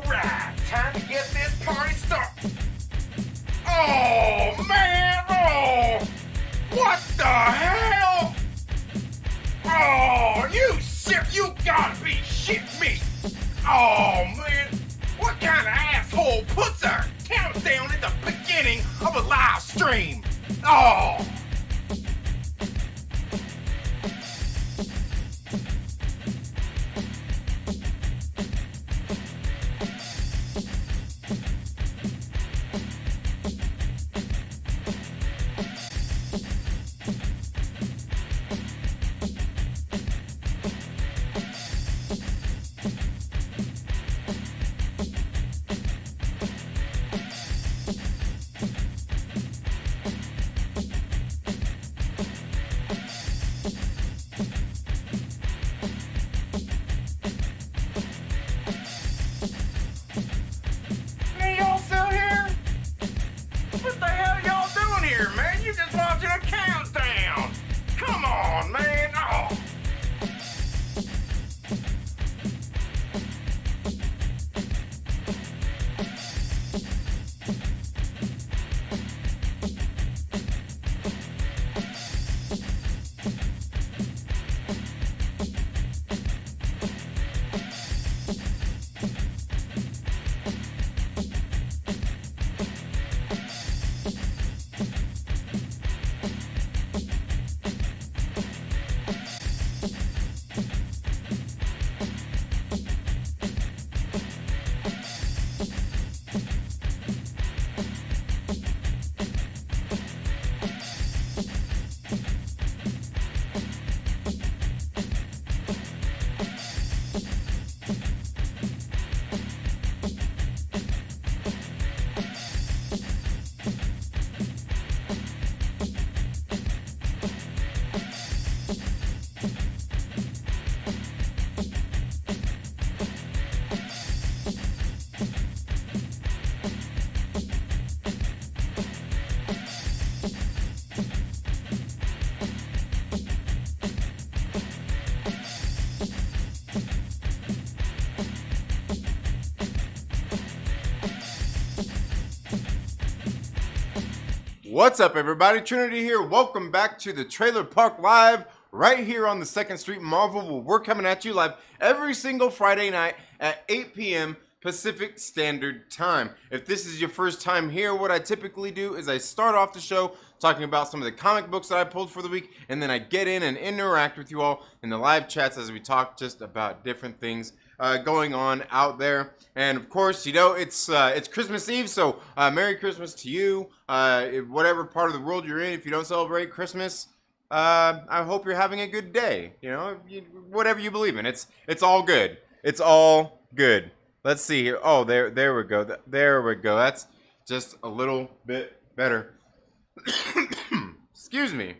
Alright, time to get this party started. Oh man, oh! What the hell? Oh, you gotta be shitting me! Oh man, what kind of asshole puts a countdown at the beginning of a live stream? Oh! What's up, everybody? Trinity here. Welcome back to the Trailer Park Live right here on the 2nd Street Marvel, where we're coming at you live every single Friday night at 8 p.m. Pacific Standard Time. If this is your first time here, what I typically do is I start off the show talking about some of the comic books that I pulled for the week, and then I get in and interact with you all in the live chats as we talk just about different things going on out there. And of course, you know, it's Christmas Eve, so Merry Christmas to you. Whatever part of the world you're in, if you don't celebrate Christmas, I hope you're having a good day. You know, whatever you believe in, it's all good. It's all good. Let's see here. Oh, there we go. There we go. That's just a little bit better. Excuse me.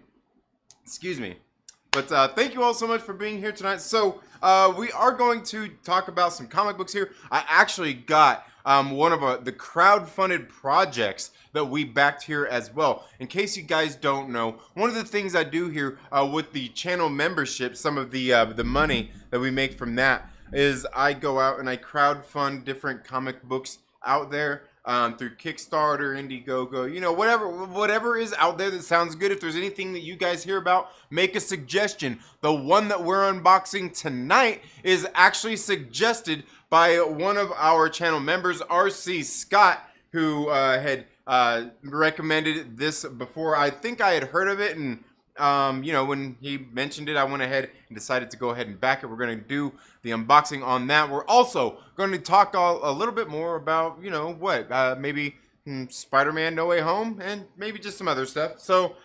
But thank you all so much for being here tonight. So we are going to talk about some comic books here. I actually got one of the crowd-funded projects that we backed here as well. In case you guys don't know, one of the things I do here with the channel membership, some of the money that we make from that, is I go out and I crowdfund different comic books out there through Kickstarter, Indiegogo, you know, whatever is out there that sounds good. If there's anything that you guys hear about, make a suggestion. The one that we're unboxing tonight is actually suggested by one of our channel members, RC Scott, who had recommended this before. I think I had heard of it, and you know, when he mentioned it, I went ahead and decided to go ahead and back it. We're going to do the unboxing on that. We're also going to talk a little bit more about, you know, maybe Spider-Man No Way Home, and maybe just some other stuff. So,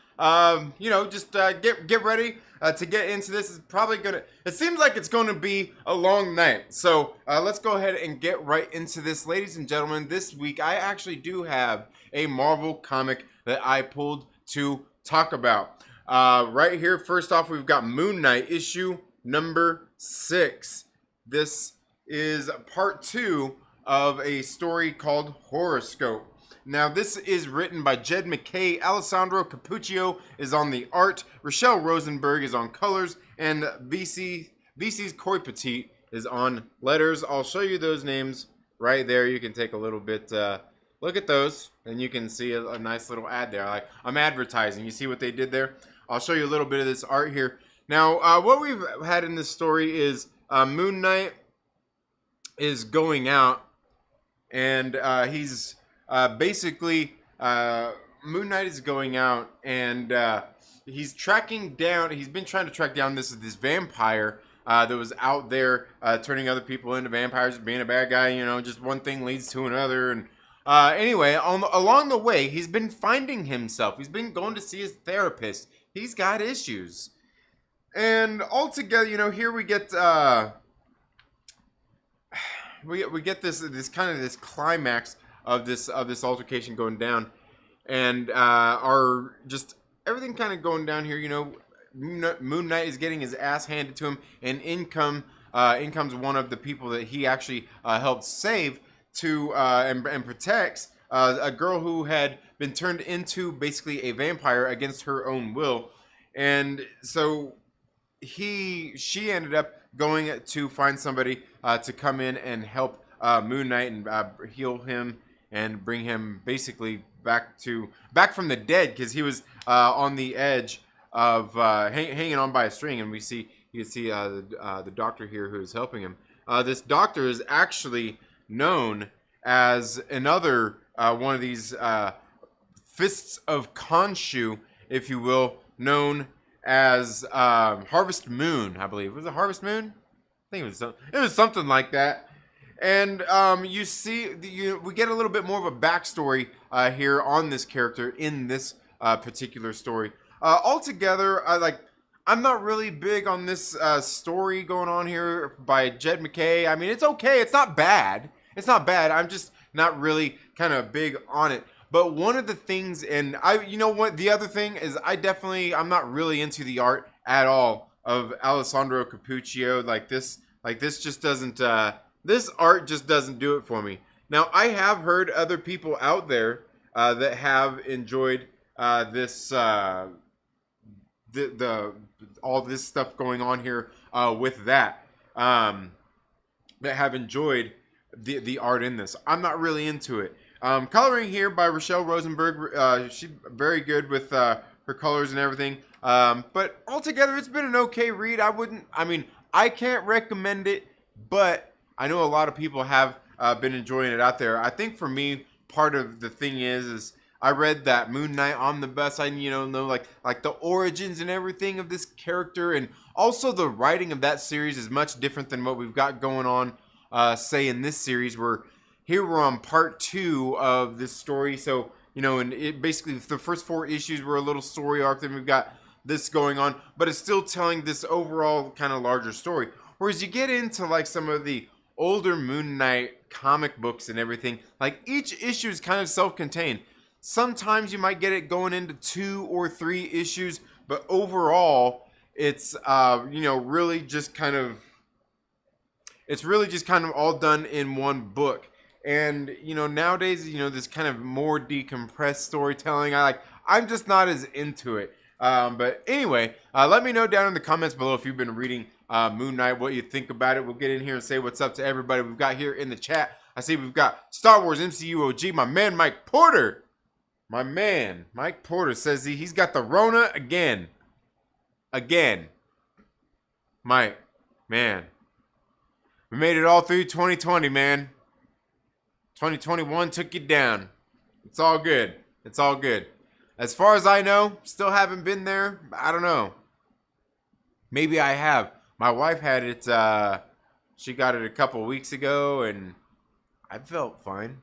you know, just get ready to get into this. It's probably it seems like it's going to be a long night. So let's go ahead and get right into this. Ladies and gentlemen, this week I actually do have a Marvel comic that I pulled to talk about. Right here, first off, we've got Moon Knight issue number 6. This is part 2 of a story called Horoscope. Now, this is written by Jed MacKay. Alessandro Cappuccio is on the art. Rochelle Rosenberg is on colors. And VC's Coy Petit is on letters. I'll show you those names right there, you can take a little bit, look at those, and you can see a nice little ad there. Like, I'm advertising. You see what they did there? I'll show you a little bit of this art here. Now, what we've had in this story is Moon Knight is going out, and he's basically, Moon Knight is going out, and he's tracking down, he's been trying to track down this vampire that was out there turning other people into vampires, being a bad guy, you know, just one thing leads to another. And anyway, along the way, he's been finding himself. He's been going to see his therapist. He's got issues. And altogether, you know, here we get we get this kind of this climax of this altercation going down, and our just everything kind of going down here. You know, Moon Knight is getting his ass handed to him, and in comes one of the people that he actually helped save to and protects a girl who had been turned into basically a vampire against her own will, and so she ended up going to find somebody to come in and help Moon Knight and heal him and bring him basically back from the dead, because he was on the edge of hanging on by a string. And you can see the doctor here who is helping him. This doctor is actually known as another one of these fists of Khonshu, if you will, known as Harvest Moon, I believe. Was it Harvest Moon? I think it was something like that. And you see, we get a little bit more of a backstory here on this character in this particular story. Altogether, I'm not really big on this story going on here by Jed MacKay. I mean, it's okay. It's not bad. It's not bad. I'm just not really kind of big on it. But one of the things, and you know what, the other thing is I'm not really into the art at all of Alessandro Cappuccio. This just doesn't, this art just doesn't do it for me. Now, I have heard other people out there that have enjoyed this, all this stuff going on here with that have enjoyed the art in this. I'm not really into it. Coloring here by Rochelle Rosenberg. She's very good with her colors and everything. But altogether, it's been an okay read. I can't recommend it, but I know a lot of people have been enjoying it out there. I think for me, part of the thing is I read that Moon Knight omnibus. I know like the origins and everything of this character, and also the writing of that series is much different than what we've got going on, say in this series, where here we're on part 2 of this story. So, and it basically, the first 4 issues were a little story arc. Then we've got this going on, but it's still telling this overall kind of larger story. Whereas you get into like some of the older Moon Knight comic books and everything, like each issue is kind of self-contained. Sometimes you might get it going into 2 or 3 issues, but overall, it's really just kind of all done in one book. And nowadays, this kind of more decompressed storytelling, I'm just not as into it. But anyway, let me know down in the comments below if you've been reading Moon Knight, what you think about it. We'll get in here and say what's up to everybody we've got here in the chat. I see we've got Star Wars MCU OG, my man Mike Porter. My man Mike Porter says he's got the Rona again. Mike, man, we made it all through 2020, man. 2021 took you down. It's all good. It's all good. As far as I know, still haven't been there. I don't know. Maybe I have. My wife had it. She got it a couple weeks ago, and I felt fine.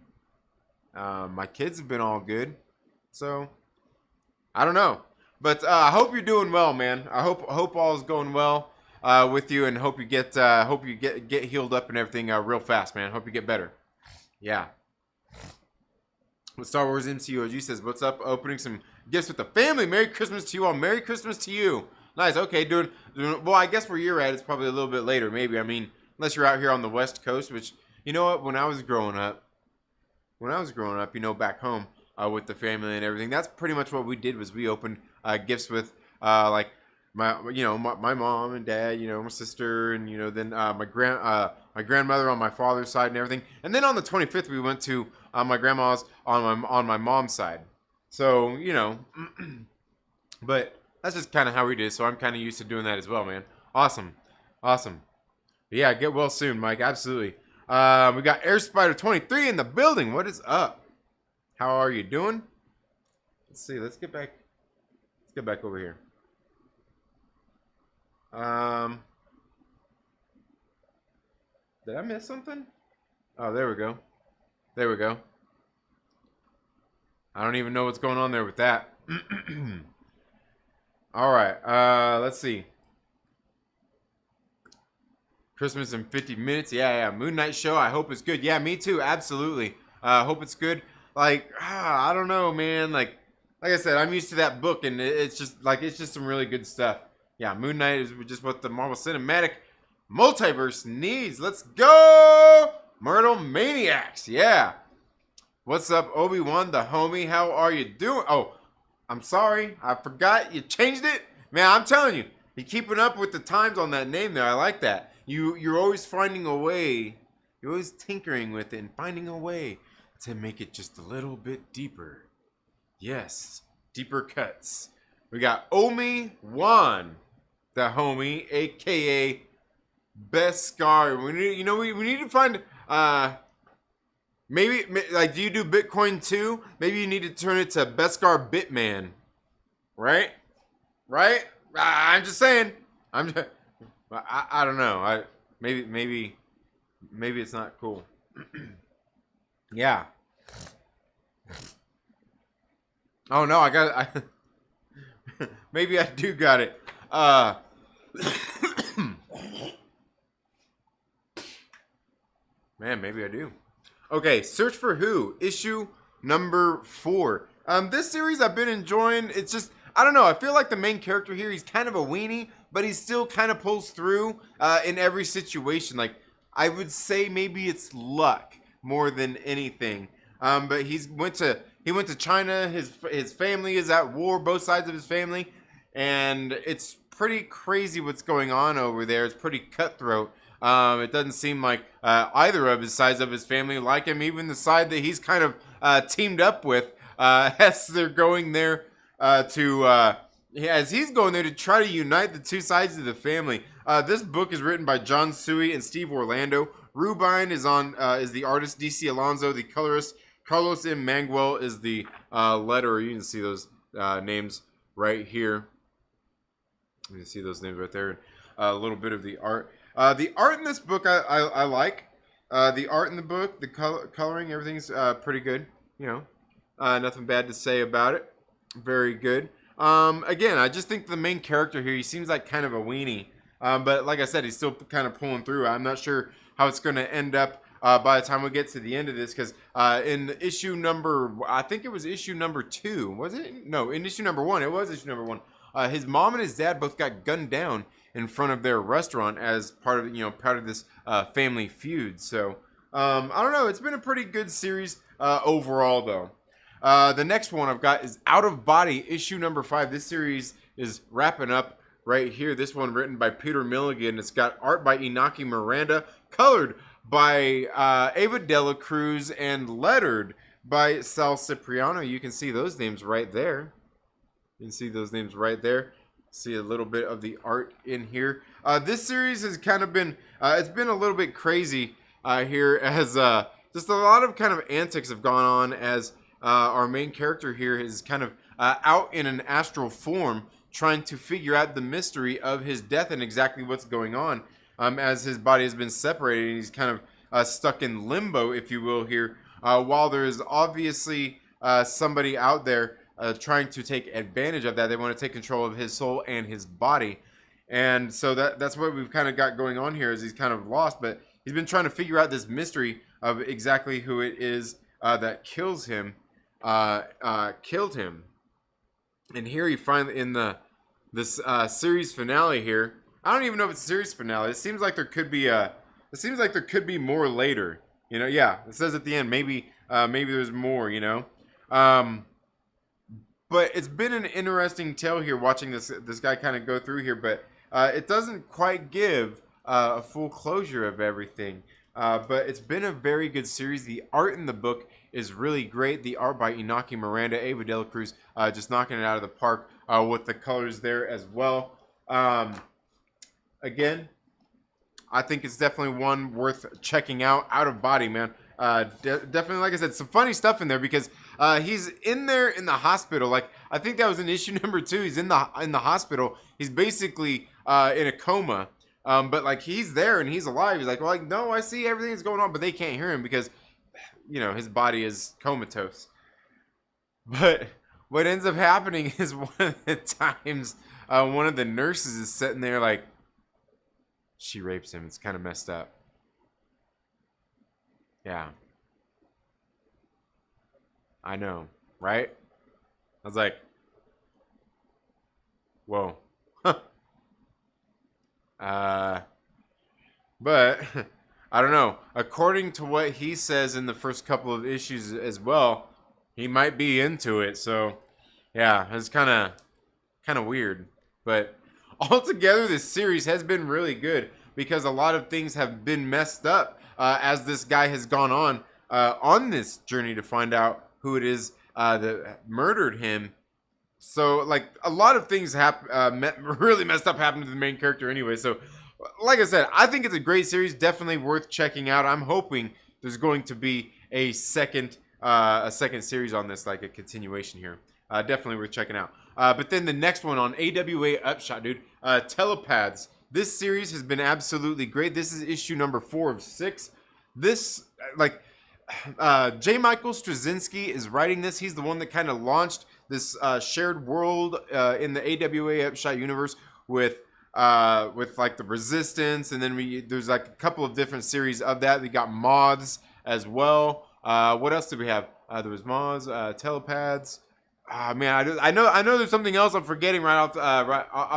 My kids have been all good. So, I don't know. But I hope you're doing well, man. I hope all is going well with you, and hope you get healed up and everything real fast, man. Hope you get better. Yeah. Star Wars MCU OG says, what's up? Opening some gifts with the family. Merry Christmas to you all. Merry Christmas to you. Nice. Okay, doing well, I guess where you're at, it's probably a little bit later, maybe. I mean, unless you're out here on the West Coast, which, you know what, when I was growing up, back home with the family and everything, that's pretty much what we did, was we opened gifts with, like, my mom and dad, my sister, and then my grandmother on my father's side and everything. And then on the 25th, we went to my grandma's on my mom's side. So but that's just kind of how we did. So I'm kind of used to doing that as well, man. Awesome. But yeah, get well soon, Mike. Absolutely. We got Air Spider 23 in the building. What is up? How are you doing? Let's see. Let's get back over here. Did I miss something? Oh, there we go. I don't even know what's going on there with that. All right. Let's see. Christmas in 50 minutes. Yeah. Moon Knight show. I hope it's good. Yeah, me too. Absolutely. Hope it's good. Like, I don't know, man. Like I said, I'm used to that book, and it's just some really good stuff. Yeah, Moon Knight is just what the Marvel Cinematic Multiverse needs. Let's go, Myrtle Maniacs. Yeah. What's up, Obi-Wan, the homie? How are you doing? Oh, I'm sorry. I forgot you changed it. Man, I'm telling you, you're keeping up with the times on that name there. I like that. You're always finding a way. You're always tinkering with it and finding a way to make it just a little bit deeper. Yes, deeper cuts. We got Obi-Juan, the homie, aka Beskar. We need to find maybe like, do you do Bitcoin too? Maybe you need to turn it to Beskar Bitman, right? I'm just saying. I don't know. Maybe it's not cool. Yeah. Oh no, maybe I do got it. Man, maybe I do. Okay, Search for Who, issue number 4. This series I've been enjoying. It's just, I don't know. I feel like the main character here, he's kind of a weenie, but he still kind of pulls through in every situation. Like, I would say maybe it's luck more than anything. But he went to China. His family is at war, both sides of his family, and it's pretty crazy what's going on over there. It's pretty cutthroat. It doesn't seem like either of his sides of his family like him, even the side that he's kind of teamed up with as they're going there as he's going there to try to unite the two sides of the family. This book is written by John Suey and Steve Orlando. Rubine is the artist. DC Alonso, the colorist. Carlos M. Manguel is the letterer. You can see those names right here. You can see those names right there. A little bit of the art. The art in this book I like. The art in the book, the coloring, everything's pretty good. Nothing bad to say about it. Very good. Again, I just think the main character here, he seems like kind of a weenie. But like I said, he's still kind of pulling through. I'm not sure how it's going to end up by the time we get to the end of this, because in issue number, I think it was issue number 2, was it? No, in issue number 1, it was issue number 1. His mom and his dad both got gunned down in front of their restaurant as part of this family feud. So I don't know. It's been a pretty good series overall, though. The next one I've got is Out of Body, issue number 5. This series is wrapping up right here. This one written by Peter Milligan. It's got art by Inaki Miranda, colored by Ava Dela Cruz, and lettered by Sal Cipriano. You can see those names right there. See a little bit of the art in here. This series has kind of been, it's been a little bit crazy here, as just a lot of kind of antics have gone on as our main character here is kind of out in an astral form, trying to figure out the mystery of his death and exactly what's going on, as his body has been separated and he's kind of stuck in limbo, if you will, here, while there is obviously somebody out there trying to take advantage of that. They want to take control of his soul and his body. And so that's what we've kind of got going on here, is he's kind of lost, but he's been trying to figure out this mystery of exactly who it is that killed him. And here he finally, in this series finale here, I don't even know if it's a series finale. It seems like there could be more later. Yeah, it says at the end, maybe there's more, But it's been an interesting tale here watching this guy kind of go through here, but it doesn't quite give a full closure of everything. But it's been a very good series. The art in the book is really great. The art by Inaki Miranda, Ava De La Cruz, just knocking it out of the park with the colors there as well. Again, I think it's definitely one worth checking out. Out of Body, man. Definitely, like I said, some funny stuff in there because he's in there in the hospital. Like, I think that was in issue number 2. He's in the hospital. He's basically in a coma. But like he's there and he's alive. He's like, well, like, no, I see everything that's going on, but they can't hear him because, you know, his body is comatose. But what ends up happening is one of the times one of the nurses is sitting there like, she rapes him. It's kind of messed up. Yeah. I know, right? I was like, whoa. But I don't know. According to what he says in the first couple of issues as well, he might be into it. So, yeah, it's kind of weird. But altogether, this series has been really good because a lot of things have been messed up as this guy has gone on this journey to find out who it is that murdered him. So, like, a lot of things really messed up happened to the main character anyway. So, like I said, I think it's a great series. Definitely worth checking out. I'm hoping there's going to be a second series on this, like a continuation here. Definitely worth checking out. But then the next one on AWA Upshot, dude. Telepaths. This series has been absolutely great. This is issue number 4 of 6. This, like, J. Michael Straczynski is writing this. He's the one that kind of launched this shared world in the AWA Upshot universe with like the Resistance, and then there's like a couple of different series of that. We got Moths as well. What else did we have? There was Moths, Telepaths. Man, I know there's something else I'm forgetting right off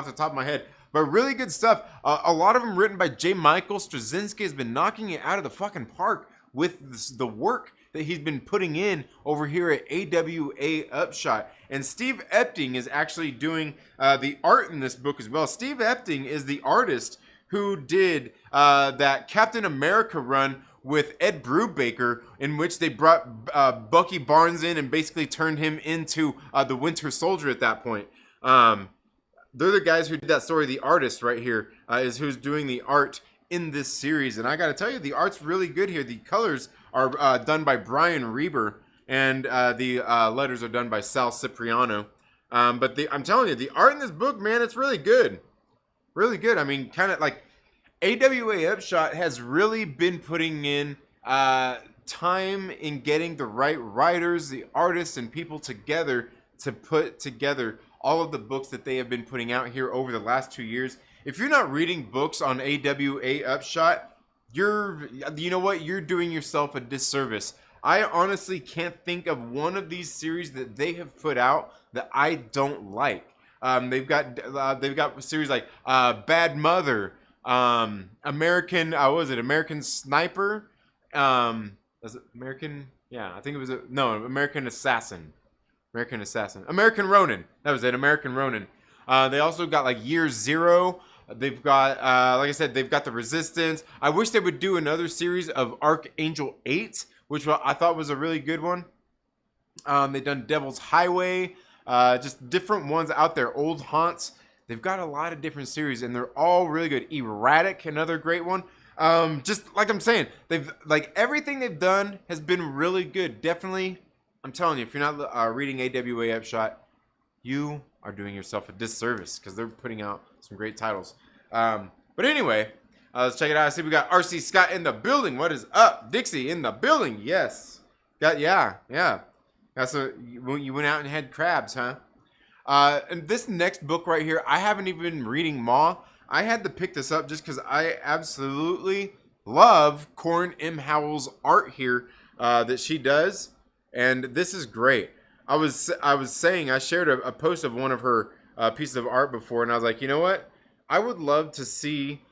the top of my head. But really good stuff. A lot of them written by J. Michael Straczynski has been knocking it out of the fucking park with the work that he's been putting in over here at AWA Upshot. And Steve Epting is actually doing the art in this book as well. Steve Epting is the artist who did that Captain America run with Ed Brubaker, in which they brought Bucky Barnes in and basically turned him into the Winter Soldier at that point. They're the guys who did that story. The artist right here is who's doing the art in this series. And I got to tell you, the art's really good here. The colors are done by Brian Reber, and the letters are done by Sal Cipriano. But I'm telling you, the art in this book, man, it's really good. Really good. I mean, kind of like AWA Upshot has really been putting in time in getting the right writers, the artists, and people together to put together all of the books that they have been putting out here over the last 2 years. If you're not reading books on AWA Upshot, you know what? You're doing yourself a disservice. I honestly can't think of one of these series that they have put out that I don't like. They've got series like Bad Mother, American, what was it? American Sniper, was it American? Yeah, I think it was American Assassin. American Ronin. That was it. American Ronin. They also got like Year Zero. They've got, like I said, they've got the Resistance. I wish they would do another series of Archangel 8, which I thought was a really good one. They've done Devil's Highway. Just different ones out there. Old Haunts. They've got a lot of different series, and they're all really good. Erratic, another great one. Just like I'm saying, everything they've done has been really good. Definitely, I'm telling you, if you're not reading AWA Upshot, you are doing yourself a disservice because they're putting out some great titles. But anyway, let's check it out. I see we got RC Scott in the building. What is up? Dixie in the building. Yes. Yeah. That's you went out and had crabs, huh? And this next book right here, I haven't even been reading Ma. I had to pick this up just because I absolutely love Corin M. Howell's art here that she does. And this is great. I was saying, I shared a post of one of her pieces of art before, and I was like, you know what? I would love to see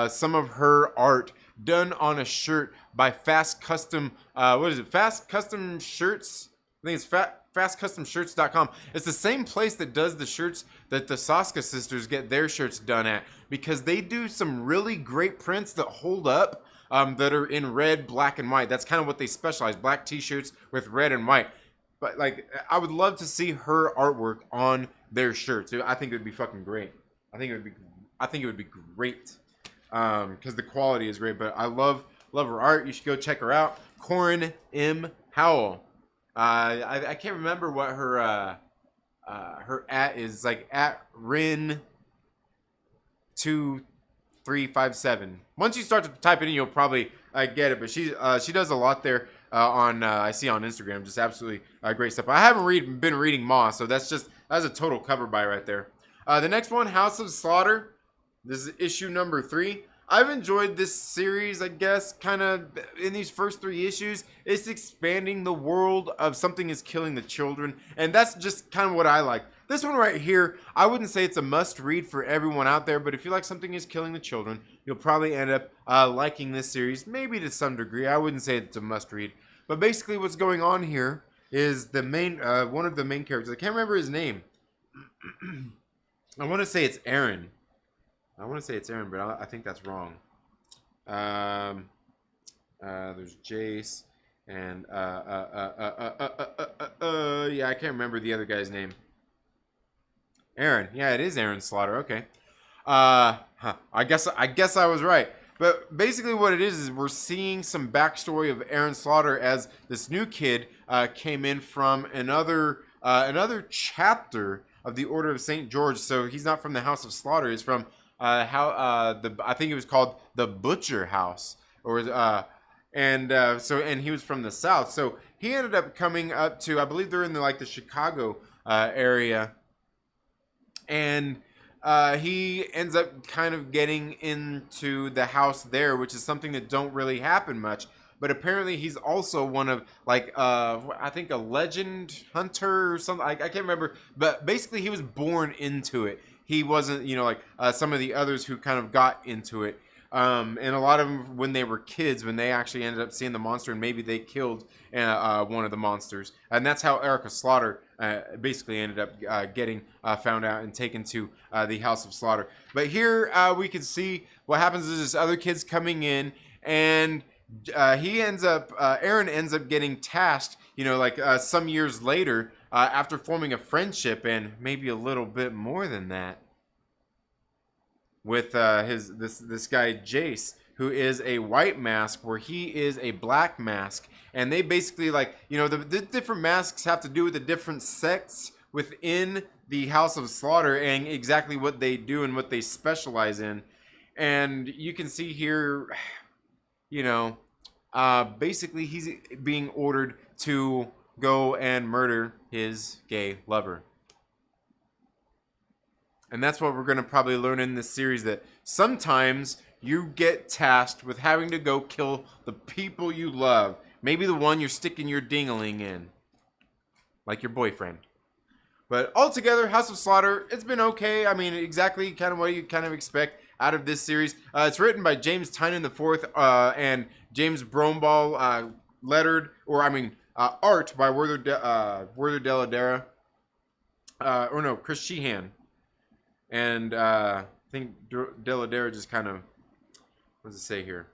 some of her art done on a shirt by Fast Custom. What is it? Fast Custom Shirts. think it's fastcustomshirts.com. It's the same place that does the shirts that the Saska sisters get their shirts done at, because they do some really great prints that hold up, that are in red, black, and white. That's kind of what they specialize, black t-shirts with red and white. But like, I would love to see her artwork on their shirts. I think it would be fucking great. I think it would be great, because the quality is great. But I love her art. You should go check her out. Corin M. Howell. I can't remember what her at is, like at Rin 2357. Once you start to type it in, you'll probably get it. But she does a lot there on I see on Instagram, just absolutely great stuff. I haven't been reading Moss, so that's a total cover buy right there. The next one, House of Slaughter. This is issue number 3. I've enjoyed this series, I guess, kind of in these first 3 issues. It's expanding the world of something is killing the children, and that's just kind of what I like. This one right here, I wouldn't say it's a must-read for everyone out there, but if you like something is killing the children, you'll probably end up liking this series, maybe to some degree. I wouldn't say it's a must-read, but basically what's going on here is the main one of the main characters. I can't remember his name. I want to say it's Aaron. But I think that's wrong. There's Jace, and yeah, I can't remember the other guy's name. Aaron. Yeah, it is Aaron Slaughter. Okay. I guess I was right. But basically what it is we're seeing some backstory of Aaron Slaughter as this new kid came in from another chapter of the Order of St. George. So he's not from the House of Slaughter. He's from I think it was called the Butcher House, and he was from the South. So he ended up coming up to, I believe they're in the Chicago area, and he ends up kind of getting into the house there, which is something that don't really happen much. But apparently he's also one of I think a legend hunter or something. I can't remember, but basically he was born into it. He wasn't, some of the others who kind of got into it. And a lot of them, when they were kids, when they actually ended up seeing the monster, and maybe they killed one of the monsters. And that's how Erica Slaughter basically ended up getting found out and taken to the House of Slaughter. But here we can see what happens is this other kid's coming in, and Aaron ends up getting tasked, some years later, after forming a friendship, and maybe a little bit more than that, with this guy Jace, who is a white mask, where he is a black mask. And they basically, the different masks have to do with the different sects within the House of Slaughter and exactly what they do and what they specialize in. And you can see here, basically he's being ordered to go and murder his gay lover. And that's what we're going to probably learn in this series, that sometimes you get tasked with having to go kill the people you love. Maybe the one you're sticking your ding-a-ling in. Like your boyfriend. But altogether, House of Slaughter, it's been okay. I mean, exactly kind of what you kind of expect out of this series. It's written by James Tynan IV and James Bromball, art by Werther Dell'Edera. Chris Sheehan. And I think Dell'Edera just kind of, what does it say here?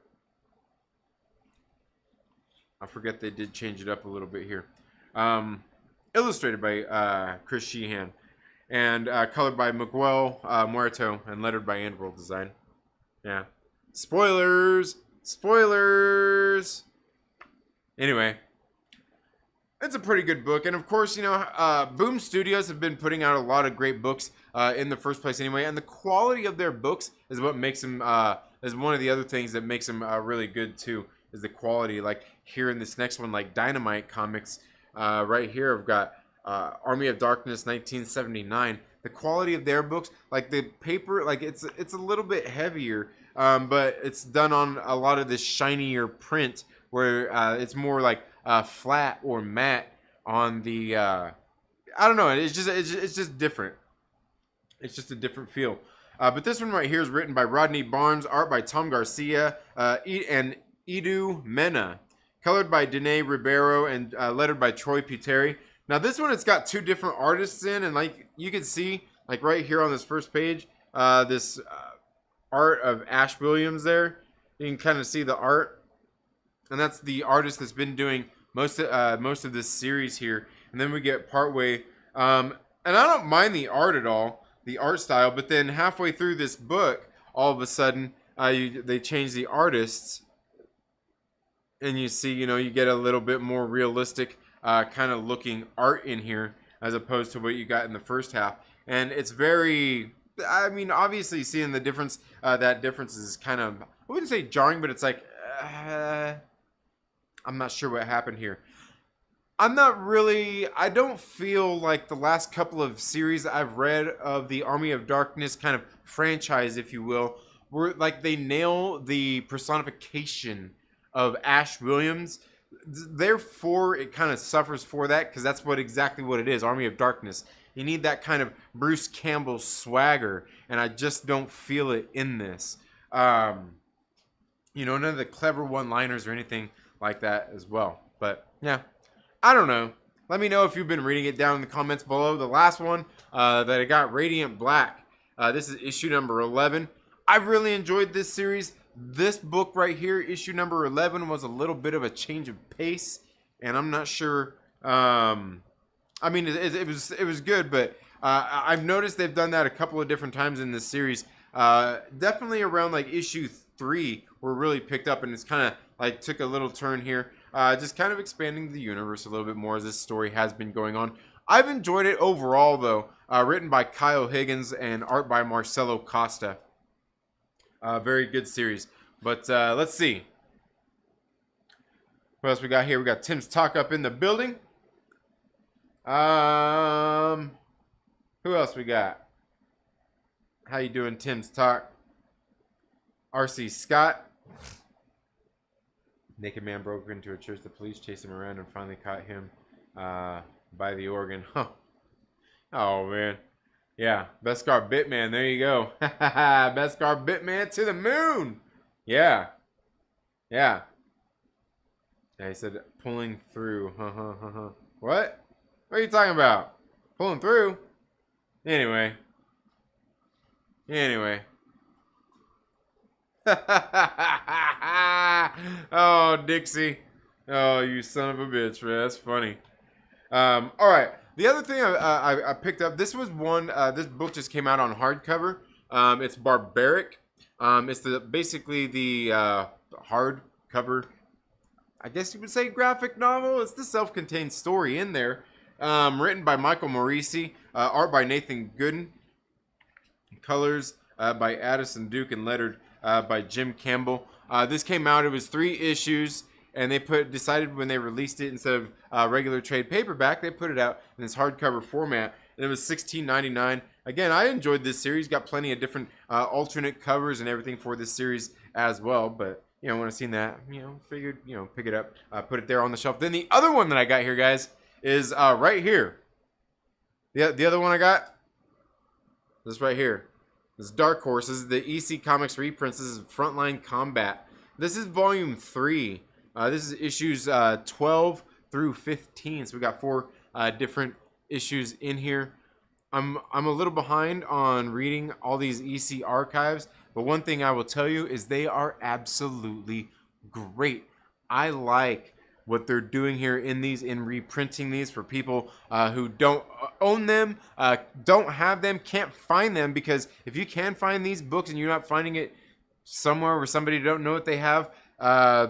I forget they did change it up a little bit here. Illustrated by Chris Sheehan. And colored by Miguel Muerto, and lettered by Andworld Design. Yeah. Spoilers! Anyway. It's a pretty good book. And of course, Boom Studios have been putting out a lot of great books in the first place anyway. And the quality of their books is what makes them, is one of the other things that makes them really good too, is the quality. Like here in this next one, like Dynamite Comics, right here I've got Army of Darkness 1979. The quality of their books, like the paper, like it's a little bit heavier, but it's done on a lot of this shinier print where it's more like flat or matte on the I don't know, it's just different. It's just a different feel. But this one right here is written by Rodney Barnes, art by Tom Garcia, and Edu Mena. colored by Danae Ribeiro and lettered by Troy Puteri. Now this one, it's got 2 different artists in, and like you can see, like right here on this first page, this art of Ash Williams there. You can kind of see the art, and that's the artist that's been doing most of this series here. And then we get partway, and I don't mind the art at all, the art style, but then halfway through this book, all of a sudden, they change the artists, and you see, you get a little bit more realistic kind of looking art in here, as opposed to what you got in the first half. And it's very, I mean, obviously seeing the difference, that difference is kind of, I wouldn't say jarring, but it's like, I'm not sure what happened here. I don't feel like the last couple of series I've read of the Army of Darkness kind of franchise, if you will, were like they nail the personification of Ash Williams. Therefore, it kind of suffers for that, because that's exactly what it is, Army of Darkness. You need that kind of Bruce Campbell swagger, and I just don't feel it in this. None of the clever one-liners or anything like that as well. But, yeah, I don't know. Let me know if you've been reading it down in the comments below. The last one that I got, Radiant Black. This is issue number 11. I've really enjoyed this series. This book right here, issue number 11, was a little bit of a change of pace, and I'm not sure. I mean, it was good, but I've noticed they've done that a couple of different times in this series. Definitely around like issue 3, where it really picked up, and it's kind of like took a little turn here. Just kind of expanding the universe a little bit more as this story has been going on. I've enjoyed it overall, though. Written by Kyle Higgins and art by Marcelo Costa. Very good series. But let's see. What else we got here? We got Tim's Talk up in the building. Who else we got? How you doing, Tim's Talk? R.C. Scott. Naked man broke into a church. The police chased him around and finally caught him by the organ. Oh, man. Yeah, Beskar Bitman. There you go. Beskar Bitman to the moon. Yeah. Yeah. Yeah, he said pulling through. What? What are you talking about? Pulling through? Anyway. Oh, Dixie. Oh, you son of a bitch, man. That's funny. All right. The other thing I picked up, this was one, this book just came out on hardcover. It's Barbaric. It's basically the hardcover, I guess you would say, graphic novel. It's the self-contained story in there. Written by Michael Morisi. Art by Nathan Gooden. Colors by Addison Duke and lettered by Jim Campbell. This came out, it was 3 issues. And they decided when they released it, instead of regular trade paperback, they put it out in this hardcover format. And it was $16.99. Again, I enjoyed this series. Got plenty of different alternate covers and everything for this series as well. But, when I seen that, figured, pick it up, put it there on the shelf. Then the other one that I got here, guys, is right here. The other one I got, this right here. This is Dark Horse. This is the EC Comics Reprints. This is Frontline Combat. This is volume 3. This is issues 12 through 15. So we got 4 different issues in here. I'm a little behind on reading all these EC archives, but one thing I will tell you is they are absolutely great. I like what they're doing here in reprinting these for people who don't own them, don't have them, can't find them, because if you can find these books and you're not finding it somewhere where somebody don't know what they have, I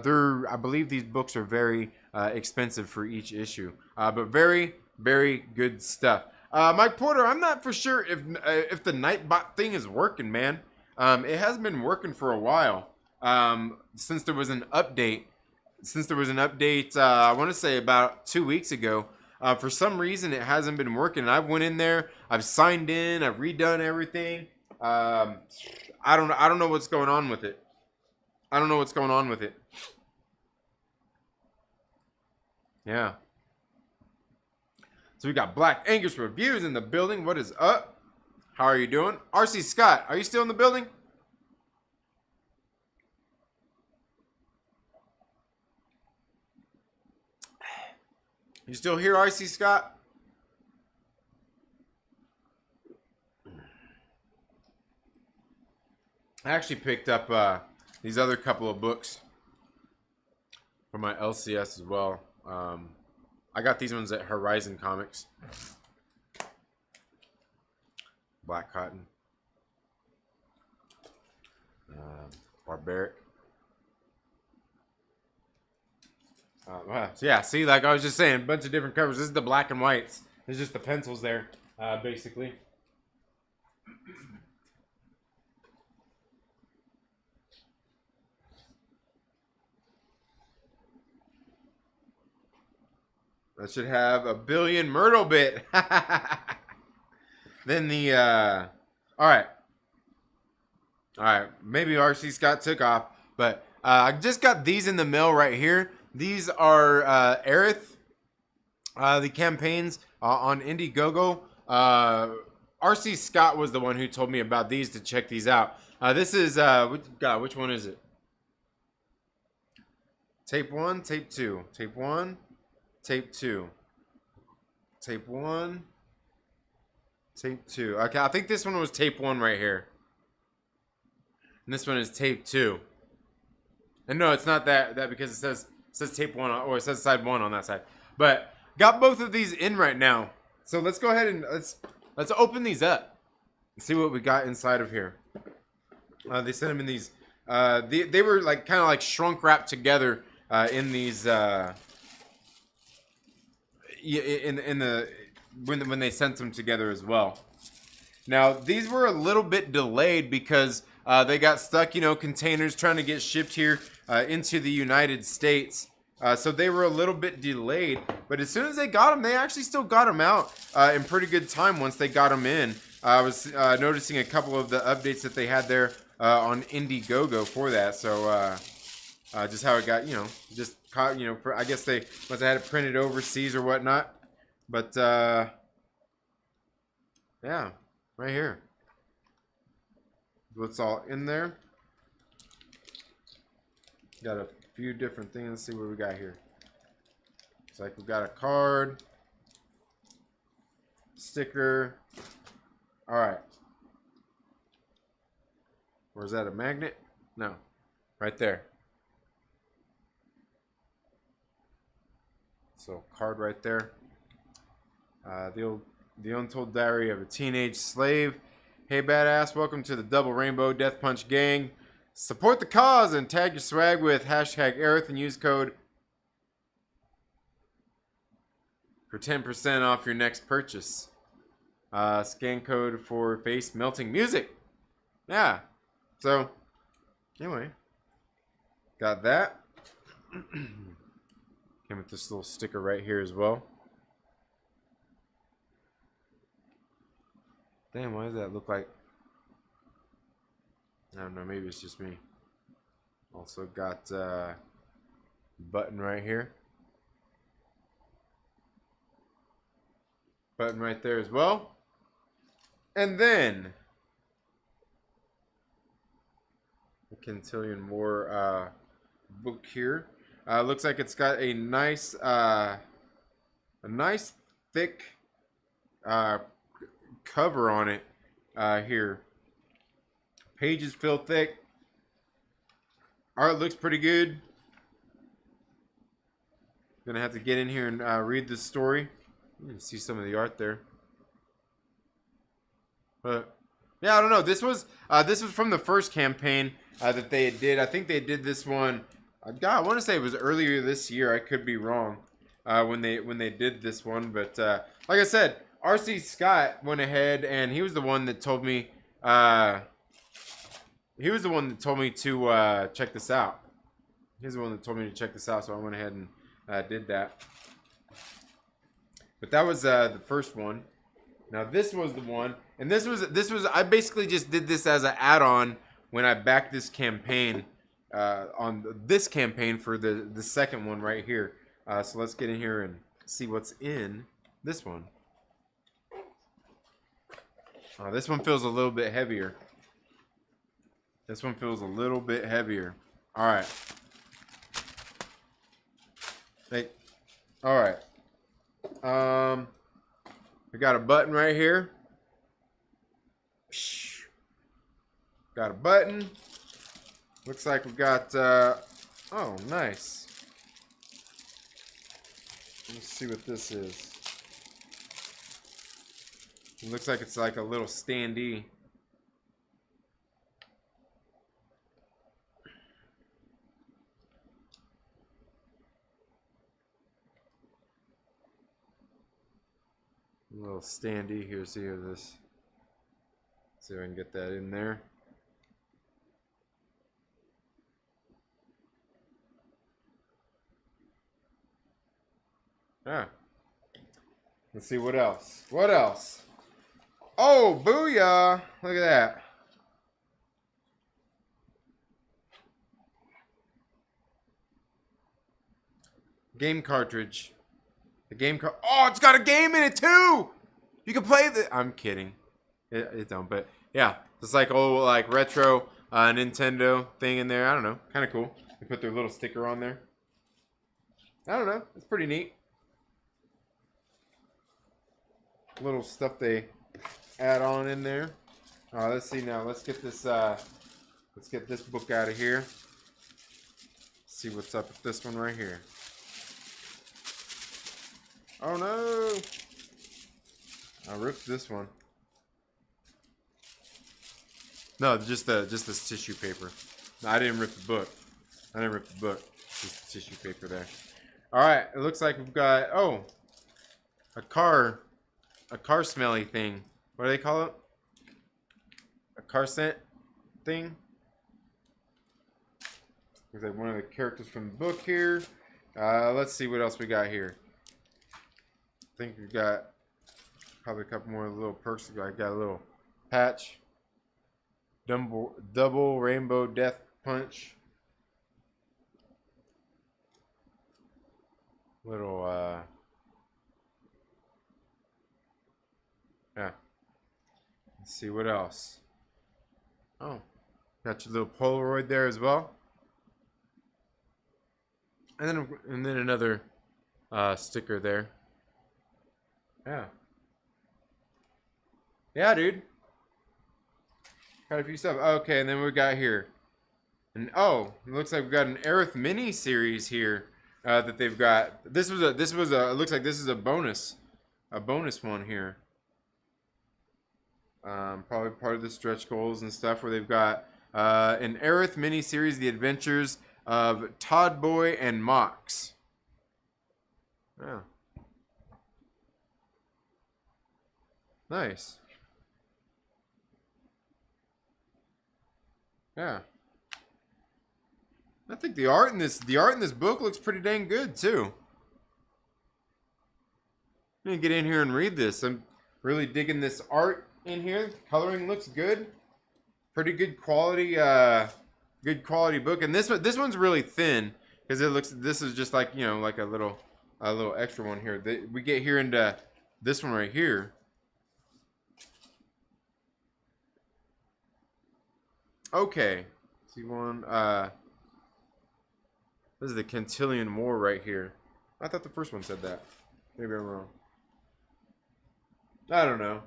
believe these books are very expensive for each issue, but very, very good stuff. Mike Porter, I'm not for sure if the Nightbot thing is working, man. It hasn't been working for a while, since there was an update. I want to say about 2 weeks ago. For some reason, it hasn't been working. And I went in there, I've signed in, I've redone everything. I don't know what's going on with it. Yeah. So we got Black Angus Reviews in the building. What is up? How are you doing? RC Scott, are you still in the building? You still here, RC Scott? I actually picked up these other couple of books for my LCS as well. I got these ones at Horizon Comics. Black Cotton. Barbaric. So yeah, see, like I was just saying, a bunch of different covers. This is the black and whites. There's just the pencils there, basically. That should have a billion Myrtle bit. Then the, all right, maybe RC Scott took off, but I just got these in the mail right here. These are Aerith, the campaigns on Indiegogo. RC Scott was the one who told me about these to check these out. This is, which one is it? Tape 1, Tape 2. Tape 1, Tape 2. Tape 1, Tape 2. Okay, I think this one was Tape 1 right here. And this one is Tape 2. And no, it's not that because it says Tape 1, or it says Side 1 on that side. But got both of these in right now. So let's go ahead and let's open these up and see what we got inside of here. They sent them in these. They were like kind of like shrunk wrapped together in these. When they sent them together as well. Now these were a little bit delayed because they got stuck, containers trying to get shipped here into the United States. So they were a little bit delayed, but as soon as they got them, they actually still got them out in pretty good time once they got them in. I was noticing a couple of the updates that they had there on Indiegogo for that. So just how it got, just caught, I guess they must have had it printed overseas or whatnot. But yeah, right here. What's all in there? Got a few different things. Let's see what we got here. It's like we got a card, sticker. All right. Or is that a magnet? No, right there. So card right there. The Untold Diary of a Teenage Slave. Hey badass, welcome to the Double Rainbow Death Punch Gang. Support the cause and tag your swag with hashtag Aerith and use code for 10% off your next purchase. Scan code for face melting music. Yeah. So, anyway. Got that. Came with this little sticker right here as well. Damn, why does that look like? I don't know, maybe it's just me. Also got button right here. Button right there as well. And then a quintillion more book here. Looks like it's got a nice thick cover on it here. Pages feel thick. Art looks pretty good. Gonna have to get in here and read the story. You can see some of the art there. But yeah, I don't know. This was from the first campaign that they did. I think they did this one. God, I want to say it was earlier this year. I could be wrong when they did this one. But like I said, RC Scott went ahead and he was the one that told me. He was the one that told me to check this out. He's the one that told me to check this out, so I went ahead and did that. But that was the first one. Now this was the one, and this was I basically just did this as an add-on when I backed this campaign on this campaign for the second one right here. So let's get in here and see what's in this one. This one feels a little bit heavier. This one feels a little bit heavier. All right. Hey, all right. got a button right here. Got a button. Looks like we got, oh, nice. Let's see what this is. It looks like it's like a little standee. A little standee here. See here this. See if I can get that in there. Ah. Let's see what else. What else? Oh, booyah! Look at that. Game cartridge. The game card. Oh, it's got a game in it too. You can play the. I'm kidding. It don't. But yeah, it's like old like retro Nintendo thing in there. I don't know. Kind of cool. They put their little sticker on there. I don't know. It's pretty neat. Little stuff they add on in there. Let's see now. Let's get this. Let's get this book out of here. See what's up with this one right here. Oh no! I ripped this one. No, just this tissue paper. No, I didn't rip the book. I didn't rip the book. Just the tissue paper there. All right. It looks like we've got a car smelly thing. What do they call it? A car scent thing. Looks like one of the characters from the book here. Let's see what else we got here. I think we've got probably a couple more little perks. I got a little patch. Double rainbow death punch. Little yeah. Let's see what else. Oh, got your little Polaroid there as well. And then another sticker there. Yeah. Yeah, dude. Got a few stuff. Okay, and then we got here. And oh, it looks like we've got an Aerith mini series here that they've got. This was a it looks like this is a bonus one here. Probably part of the stretch goals and stuff where they've got an Aerith mini series, The Adventures of Todd Boy and Mox. Yeah. Nice. Yeah. I think the art in this book looks pretty dang good too. I'm gonna get in here and read this. I'm really digging this art in here. The coloring looks good. Pretty good quality book. And this one's really thin because this is just like, you know, like a little extra one here. We get here into this one right here. Okay. See one. This is the Quintillion War right here. I thought the first one said that. Maybe I'm wrong. I don't know.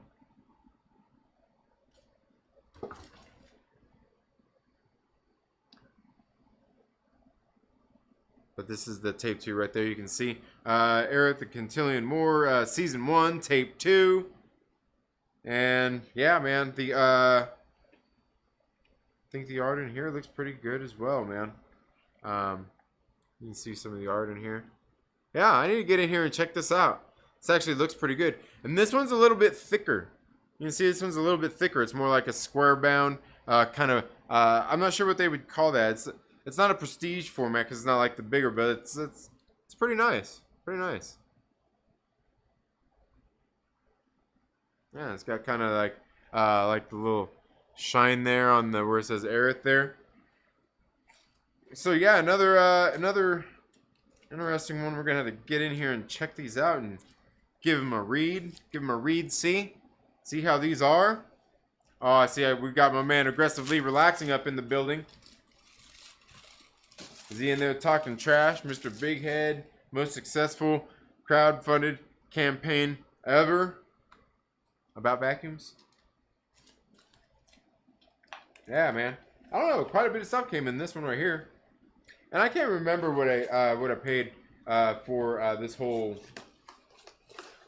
But this is the tape 2 right there. You can see Aerith, the Quintillion War, season 1, tape 2. And yeah, man, I think the art in here looks pretty good as well, man. You can see some of the art in here. Yeah, I need to get in here and check this out. This actually looks pretty good. And this one's a little bit thicker. You can see this one's a little bit thicker. It's more like a square bound kind of. I'm not sure what they would call that. It's not a prestige format because it's not like the bigger, but it's pretty nice. Pretty nice. Yeah, it's got kind of like the little shine there on the where it says Aerith there. So yeah, another interesting one. We're gonna have to get in here and check these out and give them a read. Give them a read. See how these are. Oh, I see. We've got my man aggressively relaxing up in the building. Is he in there talking trash? Mr. Big Head, most successful crowd-funded campaign ever. about vacuums. Yeah, man. I don't know. Quite a bit of stuff came in this one right here, and I can't remember what I paid for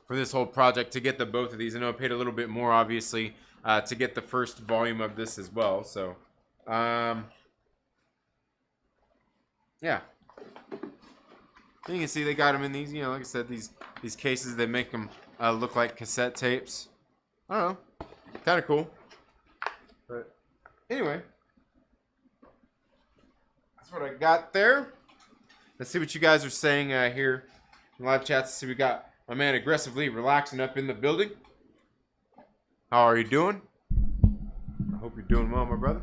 this whole project to get the both of these. I know I paid a little bit more, obviously, to get the first volume of this as well. So, yeah. You can see they got them in these, like I said, these cases. They make them look like cassette tapes. I don't know. Kind of cool. But anyway, that's what I got there. Let's see what you guys are saying here in live chat. See, we got my man aggressively relaxing up in the building. How are you doing? I hope you're doing well, my brother.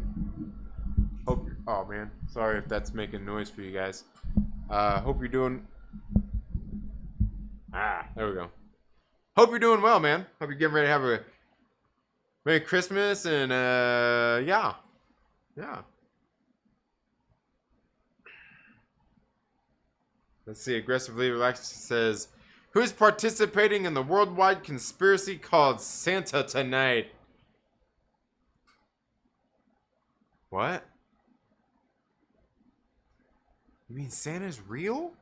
Hope you're... Oh, man. Sorry if that's making noise for you guys. Hope you're doing... there we go. Hope you're doing well, man. Hope you're getting ready to have a Merry Christmas and, yeah. Yeah. Let's see. Aggressively relaxed says, who's participating in the worldwide conspiracy called Santa tonight? What? You mean Santa's real?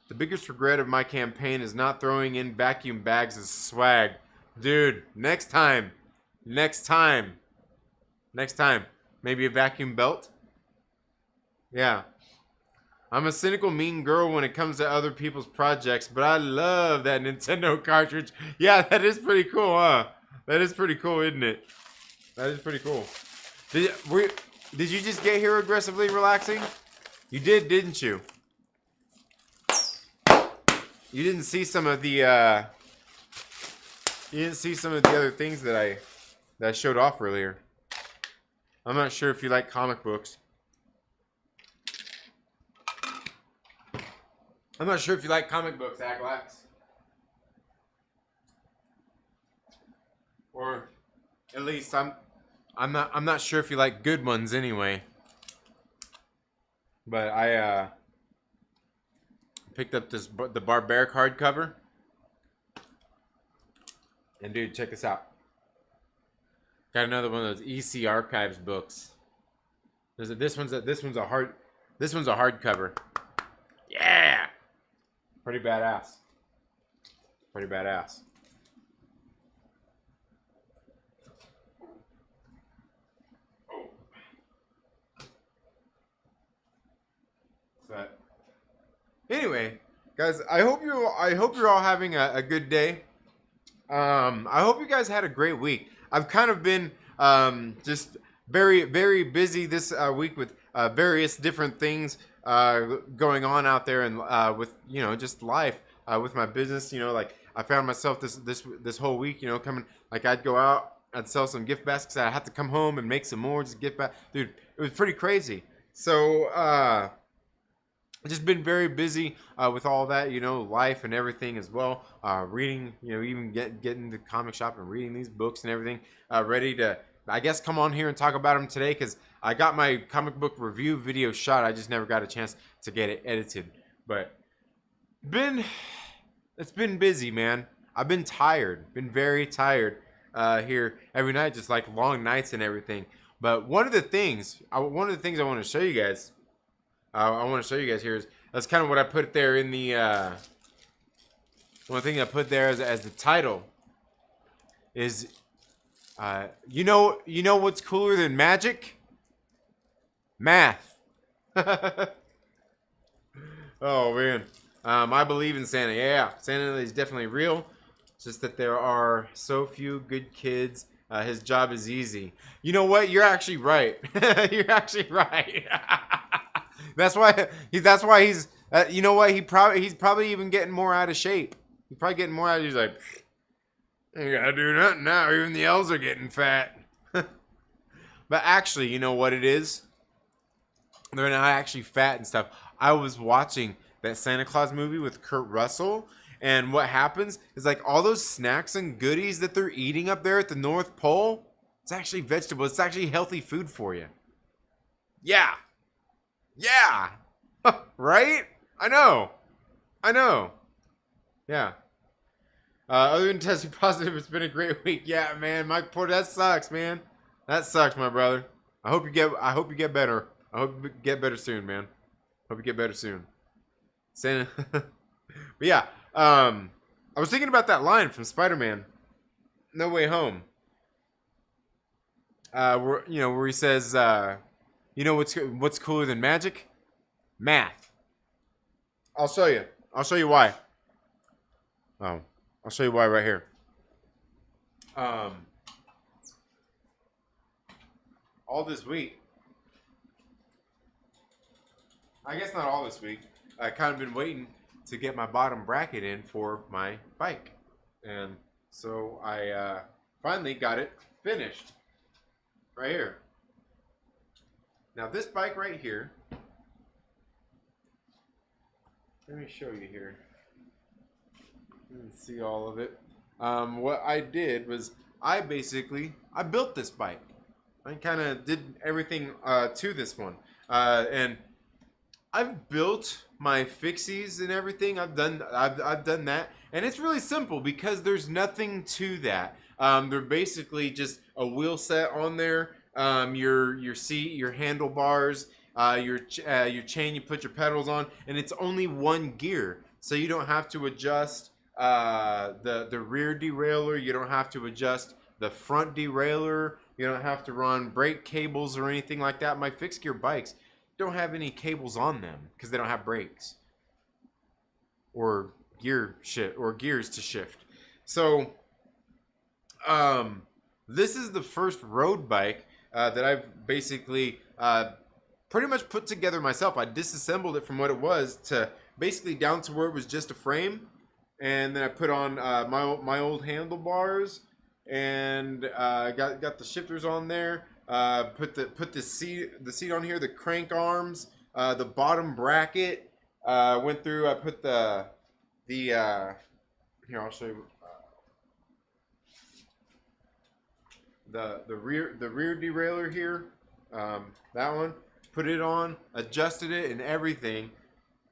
The biggest regret of my campaign is not throwing in vacuum bags as swag. Dude, next time. Next time. Next time. Maybe a vacuum belt? Yeah. I'm a cynical, mean girl when it comes to other people's projects, but I love that Nintendo cartridge. Yeah, that is pretty cool, huh? That is pretty cool, isn't it? That is pretty cool. Did you just get here aggressively relaxing? You did, didn't you? You didn't see some of the other things that I showed off earlier. I'm not sure if you like comic books. I'm not sure if you like comic books, Aglax. Or at least I'm not sure if you like good ones anyway. But I picked up the Barbaric hardcover. And dude, check this out. Got another one of those EC Archives books. This one's a hardcover. Yeah. Pretty badass. Pretty badass. But anyway, guys, I hope you're all having a good day. I hope you guys had a great week. I've kind of been just very, very busy this week with various different things going on out there, and with just life with my business. Like I found myself this whole week, coming, like I'd go out, I'd sell some gift baskets, I'd have to come home and make some more just gift back. Dude, it was pretty crazy. So I've just been very busy with all that, life and everything as well. Reading, even getting to the comic shop and reading these books and everything. Ready to, I guess, come on here and talk about them today because I got my comic book review video shot. I just never got a chance to get it edited. But it's been busy, man. I've been tired. Been very tired here every night, just like long nights and everything. But one of the things I want to show you guys. I want to show you guys here is that's kind of what I put there in the one thing I put there as the title is you know what's cooler than magic? Math. Oh man, I believe in Santa. Yeah, Santa is definitely real. It's just that there are so few good kids. His job is easy. You know what? You're actually right. You're actually right. That's why he's you know what, he's probably even getting more out of shape. He's probably getting more out of, he's like, ain't gotta do nothing now, even the elves are getting fat. But actually, you know what it is? They're not actually fat and stuff. I was watching that Santa Claus movie with Kurt Russell, and what happens is like all those snacks and goodies that they're eating up there at the North Pole, it's actually vegetable. It's actually healthy food for you. Yeah. Yeah. Right? I know. Yeah. Other than testing positive, it's been a great week. Yeah, man, that sucks, man. That sucks, my brother. I hope you get better. I hope you get better soon, man. Hope you get better soon. Santa. But yeah, I was thinking about that line from Spider-Man, No Way Home. Where he says, what's cooler than magic? Math. I'll show you. I'll show you why. Oh, I'll show you why right here. All this week, I guess not all this week, I kind of been waiting to get my bottom bracket in for my bike. And so I finally got it finished. Right here. Now this bike right here, let me show you here. You can see all of it. What I did was I built this bike. I kind of did everything to this one. And I've built my fixies and everything. I've done that. And it's really simple because there's nothing to that. They're basically just a wheel set on there, your seat, your handlebars, your chain you put your pedals on, and it's only one gear. So you don't have to adjust the rear derailleur, you don't have to adjust the front derailleur, you don't have to run brake cables or anything like that. My fixed gear bikes don't have any cables on them because they don't have brakes or gears to shift. So this is the first road bike that I've basically pretty much put together myself. I disassembled it from what it was to basically down to where it was just a frame, and then I put on my old handlebars and got the shifters on there. Put the seat on here, the crank arms, the bottom bracket. Went through. I put the here. I'll show you. The rear derailleur here, that one, put it on, adjusted it and everything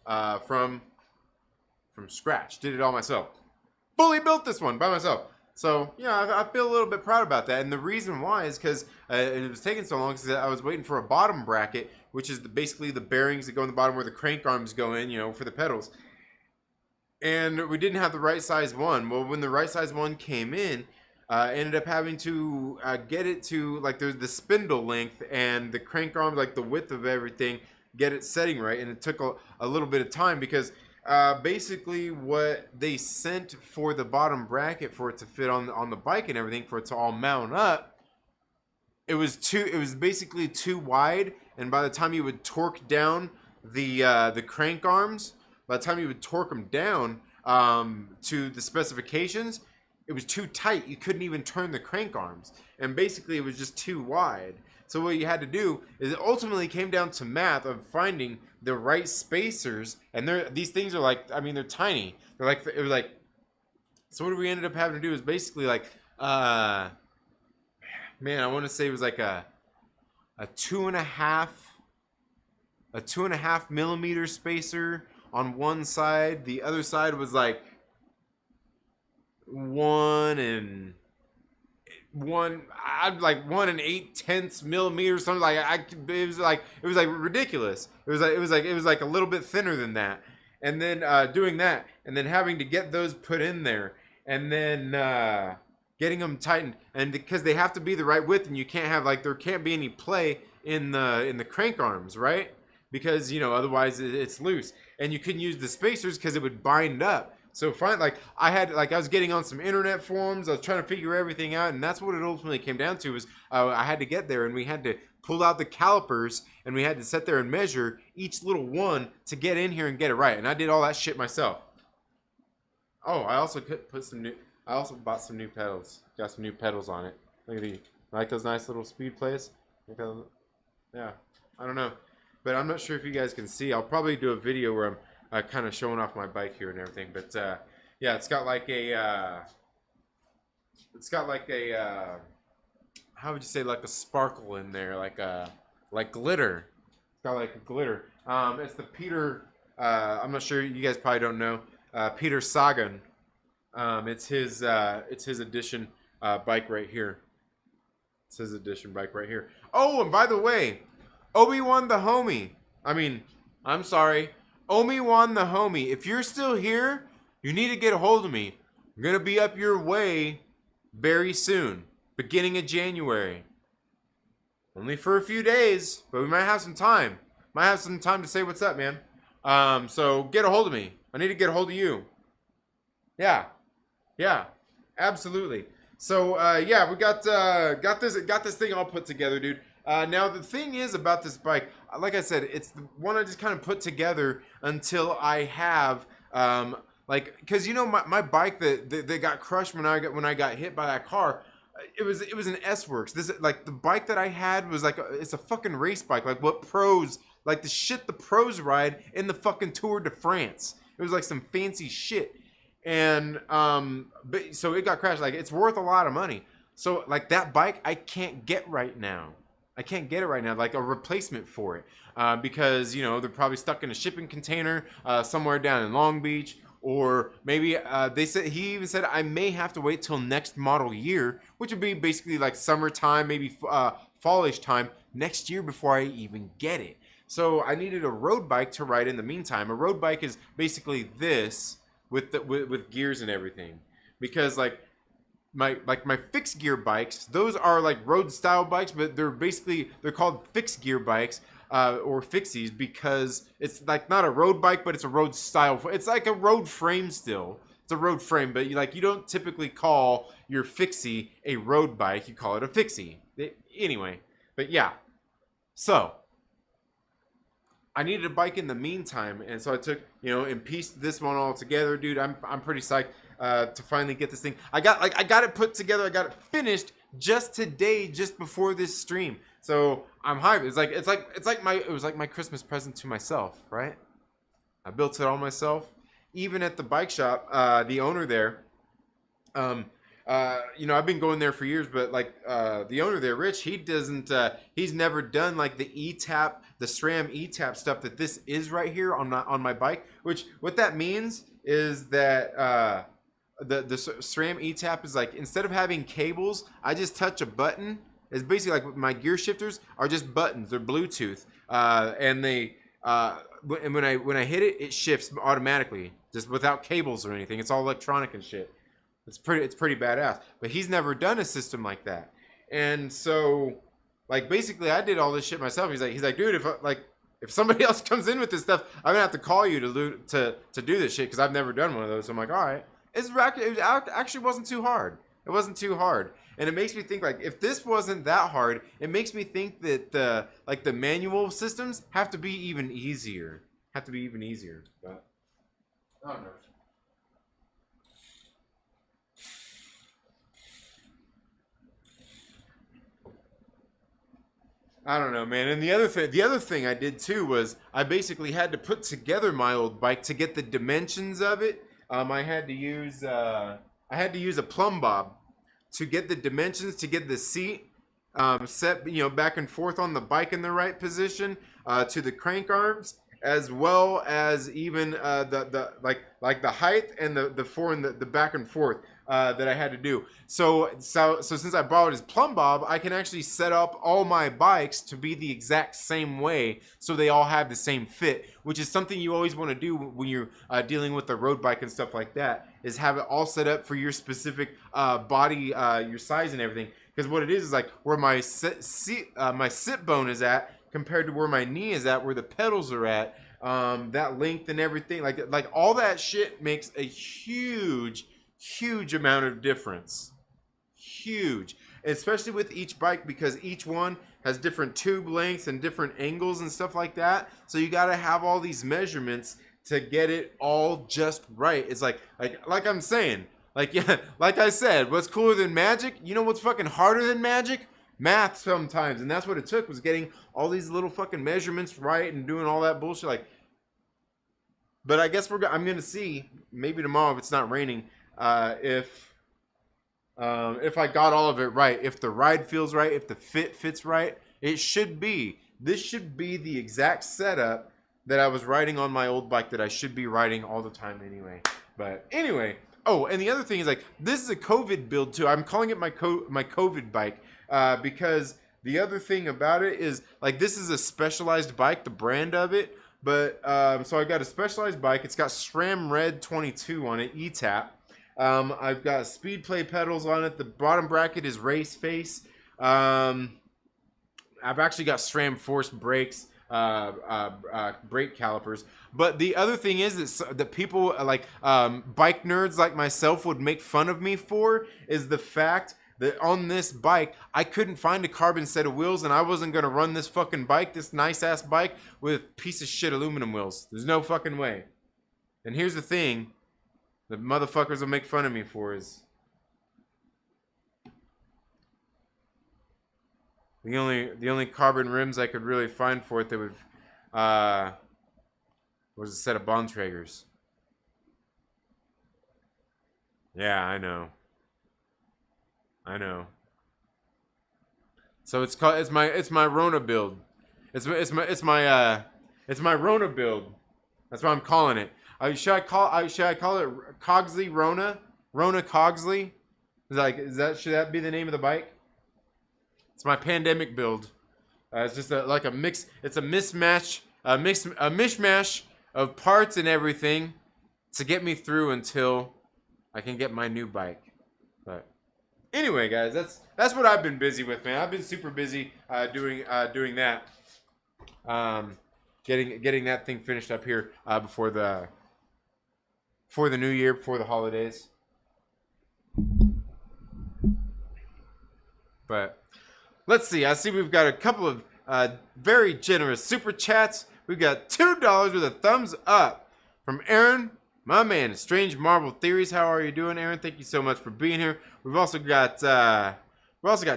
from scratch. Did it all myself. Fully built this one by myself. So yeah, I feel a little bit proud about that. And the reason why is because it was taking so long because I was waiting for a bottom bracket, which is basically the bearings that go in the bottom where the crank arms go in, for the pedals. And we didn't have the right size one. Well, when the right size one came in, ended up having to get it to like the spindle length and the crank arm, like the width of everything, get it setting right. And it took a little bit of time because basically what they sent for the bottom bracket for it to fit on the bike and everything, for it to all mount up, it was basically too wide. And by the time you would torque down the crank arms, by the time you would torque them down to the specifications, it was too tight. You couldn't even turn the crank arms. And basically it was just too wide. So what you had to do is it ultimately came down to math of finding the right spacers. And these things are like, I mean, they're tiny. They're like, it was like, so what we ended up having to do is basically like, man, I want to say it was like a 2.5 millimeter spacer on one side. The other side was like 1 and 8/10 millimeters, something like it was like ridiculous. It was like a little bit thinner than that, and then doing that, and then having to get those put in there, and then getting them tightened, and because they have to be the right width, and you can't have there can't be any play in the crank arms, right? Because otherwise it's loose, and you couldn't use the spacers because it would bind up. So finally, I was getting on some internet forums. I was trying to figure everything out, and that's what it ultimately came down to. Was I had to get there, and we had to pull out the calipers, and we had to sit there and measure each little one to get in here and get it right. And I did all that shit myself. Oh, I also bought some new pedals. Got some new pedals on it. Look at these. Like those nice little speed plays. Yeah, I don't know, but I'm not sure if you guys can see. I'll probably do a video where I'm kind of showing off my bike here and everything, but yeah, it's got like a how would you say, like a sparkle in there, like glitter. It's got like a glitter. It's the Peter. I'm not sure, you guys probably don't know. Peter Sagan It's his edition bike right here. It's his edition bike right here. Oh, and by the way, Obi-Wan the homie. I'm sorry. Obi-Wan the homie. If you're still here, you need to get a hold of me. I'm going to be up your way very soon. Beginning of January. Only for a few days, but we might have some time. Might have some time to say what's up, man. So get a hold of me. I need to get a hold of you. Yeah. Yeah. Absolutely. So yeah, we got this thing all put together, dude. Now the thing is about this bike, like I said, it's the one I just kind of put together until I have because you know my bike that got crushed when I got hit by that car. It was an S-Works. This like the bike that I had was like it's a fucking race bike, like what pros like the shit the pros ride in the fucking Tour de France. It was like some fancy shit. And but so it got crashed. Like it's worth a lot of money. So like that bike I can't get right now. I can't get it right now, like a replacement for it, because you know they're probably stuck in a shipping container somewhere down in Long Beach, or maybe he even said I may have to wait till next model year, which would be basically like summertime, maybe fallish time next year before I even get it. So I needed a road bike to ride in the meantime. A road bike is basically this with gears and everything, because like my fixed gear bikes, those are like road style bikes, but they're called fixed gear bikes or fixies because it's like not a road bike, but it's a road style. It's like a road frame still. It's a road frame, but you don't typically call your fixie a road bike. You call it a fixie. Anyway, but yeah. So I needed a bike in the meantime, and so I took, and pieced this one all together, dude. I'm pretty psyched to finally get this thing. I got it put together. I got it finished just today, just before this stream. So I'm hyped. It was like my Christmas present to myself, right? I built it all myself. Even at the bike shop, the owner there, I've been going there for years, but like the owner there, Rich, he's never done like the E-Tap, the SRAM E-Tap stuff that this is right here on my bike. Which what that means is that the SRAM E-Tap is like, instead of having cables, I just touch a button. It's basically like my gear shifters are just buttons. They're Bluetooth, and they and when I hit it, it shifts automatically, just without cables or anything. It's all electronic and shit. It's pretty badass. But he's never done a system like that, and so like basically I did all this shit myself. He's like, dude, if somebody else comes in with this stuff, I'm gonna have to call you to do this shit because I've never done one of those. So I'm like, all right. It actually wasn't too hard. It wasn't too hard. And it makes me think, like, if this wasn't that hard, it makes me think that the manual systems have to be even easier. But I don't know. I don't know, man. And the other thing I did too was I basically had to put together my old bike to get the dimensions of it. I had to use a plumb bob to get the dimensions, to get the seat set, back and forth on the bike in the right position, to the crank arms, as well as even the height and the back and forth that I had to do. So since I borrowed his plumb bob, I can actually set up all my bikes to be the exact same way, so they all have the same fit, which is something you always want to do when you're dealing with a road bike and stuff like that, is have it all set up for your specific body, your size and everything. Because what it is like where my sit bone is at compared to where my knee is at, where the pedals are at, that length and everything, like all that shit makes a huge amount of difference. Huge. Especially with each bike, because each one has different tube lengths and different angles and stuff like that. So you got to have all these measurements to get it all just right. It's like I'm saying, like I said, what's cooler than magic? You know what's fucking harder than magic? Math sometimes. And that's what it took, was getting all these little fucking measurements right and doing all that bullshit. But I guess I'm gonna see maybe tomorrow, if it's not raining, if I got all of it right, if the ride feels right, if the fits right. This should be the exact setup that I was riding on my old bike that I should be riding all the time anyway. But anyway, Oh, and the other thing is like this is a COVID build too. I'm calling it my COVID bike because the other thing about it is like this is a specialized bike, the brand of it. But so I got a specialized bike. It's got SRAM Red 22 on it, E-Tap. I've got speed play pedals on it. The bottom bracket is race face. I've actually got SRAM Force brakes, brake calipers. But the other thing is that people like bike nerds like myself would make fun of me for is the fact that on this bike, I couldn't find a carbon set of wheels, and I wasn't going to run this fucking bike, this nice-ass bike, with piece of shit aluminum wheels. There's no fucking way. And here's the thing that motherfuckers will make fun of me for is the only carbon rims I could really find for it that would was a set of Bontrager's. Yeah, I know. So it's my Rona build. It's my Rona build. That's what I'm calling it. Should I call it Cogsley Rona? Rona Cogsley? Should that be the name of the bike? It's my pandemic build. It's just like a mix. It's a mismatch, a mishmash of parts and everything to get me through until I can get my new bike. But anyway, guys, that's what I've been busy with, man. I've been super busy doing that, getting that thing finished up here before the new year, before the holidays. But let's see. I see we've got a couple of very generous super chats. We've got $2 with a thumbs up from Aaron. My man, Strange Marvel Theories. How are you doing, Aaron? Thank you so much for being here. We've also got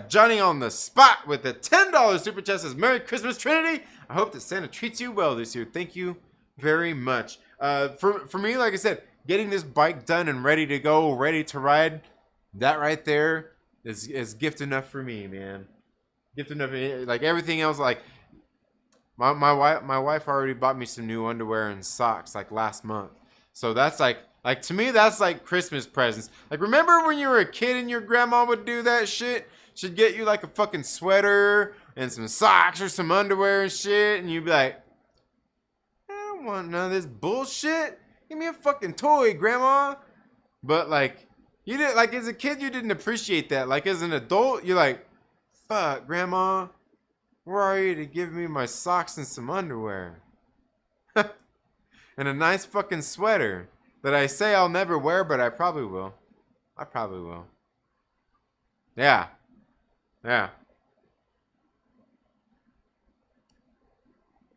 Johnny on the spot with a $10 super chat. Says Merry Christmas, Trinity. I hope that Santa treats you well this year. Thank you very much. For me, like I said, getting this bike done and ready to go, ready to ride, that right there is gift enough for me, man. Gift enough. Like everything else, like my wife already bought me some new underwear and socks like last month. So that's like to me, that's like Christmas presents. Like, remember when you were a kid and your grandma would do that shit? She'd get you like a fucking sweater and some socks or some underwear and shit. And you'd be like, I don't want none of this bullshit. Give me a fucking toy, grandma. But like, you didn't, like as a kid, you didn't appreciate that. Like as an adult, you're like, fuck, grandma, where are you to give me my socks and some underwear? And a nice fucking sweater that I say I'll never wear, but I probably will. Yeah. There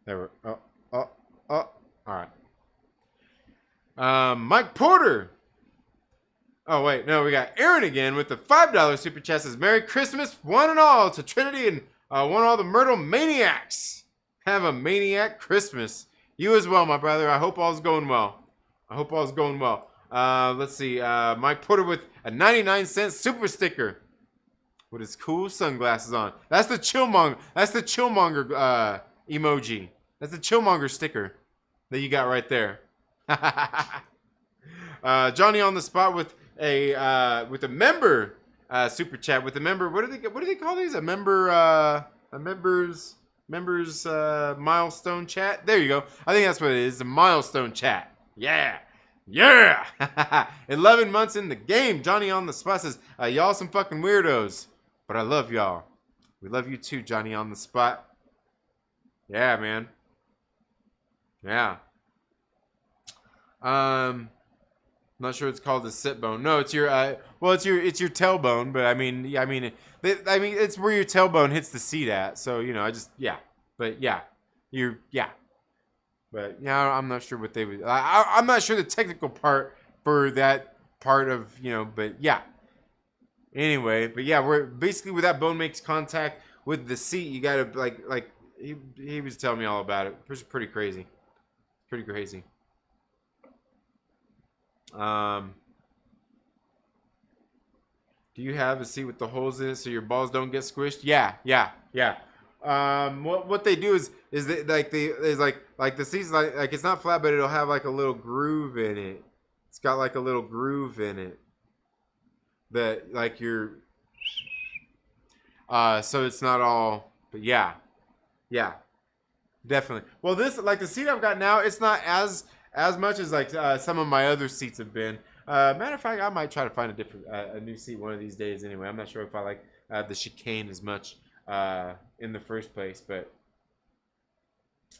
we go. All right. Mike Porter. Oh, wait. No, we got Aaron again with the $5 super chat. Says, Merry Christmas, one and all, to Trinity and one and all the Myrtle Maniacs. Have a maniac Christmas. You as well, my brother. I hope all's going well. Let's see. Mike Porter with a 99-cent super sticker with his cool sunglasses on. That's the Chillmonger. That's the Chillmonger emoji. That's the Chillmonger sticker that you got right there. Johnny on the spot with a member super chat with a member. What do they call these? A members milestone chat. There you go. I think that's what it is. A milestone chat. Yeah. 11 months in the game. Johnny on the spot says, y'all some fucking weirdos, but I love y'all. We love you too, Johnny on the spot. Yeah, man. Yeah. I'm not sure it's called the sit bone. No, it's your it's your tailbone. But I mean, it's where your tailbone hits the seat at. So But I'm not sure what they would. I'm not sure the technical part for that part of But yeah. Anyway, but yeah, we're basically where that bone makes contact with the seat. You gotta like he was telling me all about it. It was pretty crazy. Do you have a seat with the holes in it so your balls don't get squished? Yeah. What they do is the seat's like it's not flat, but it'll have like a little groove in it It's got like a little groove in it that like you're so it's not all, but yeah, definitely. Well, this, like the seat I've got now, it's not as much as like some of my other seats have been. Matter of fact, I might try to find a new seat one of these days anyway. I'm not sure if I like the chicane as much in the first place, but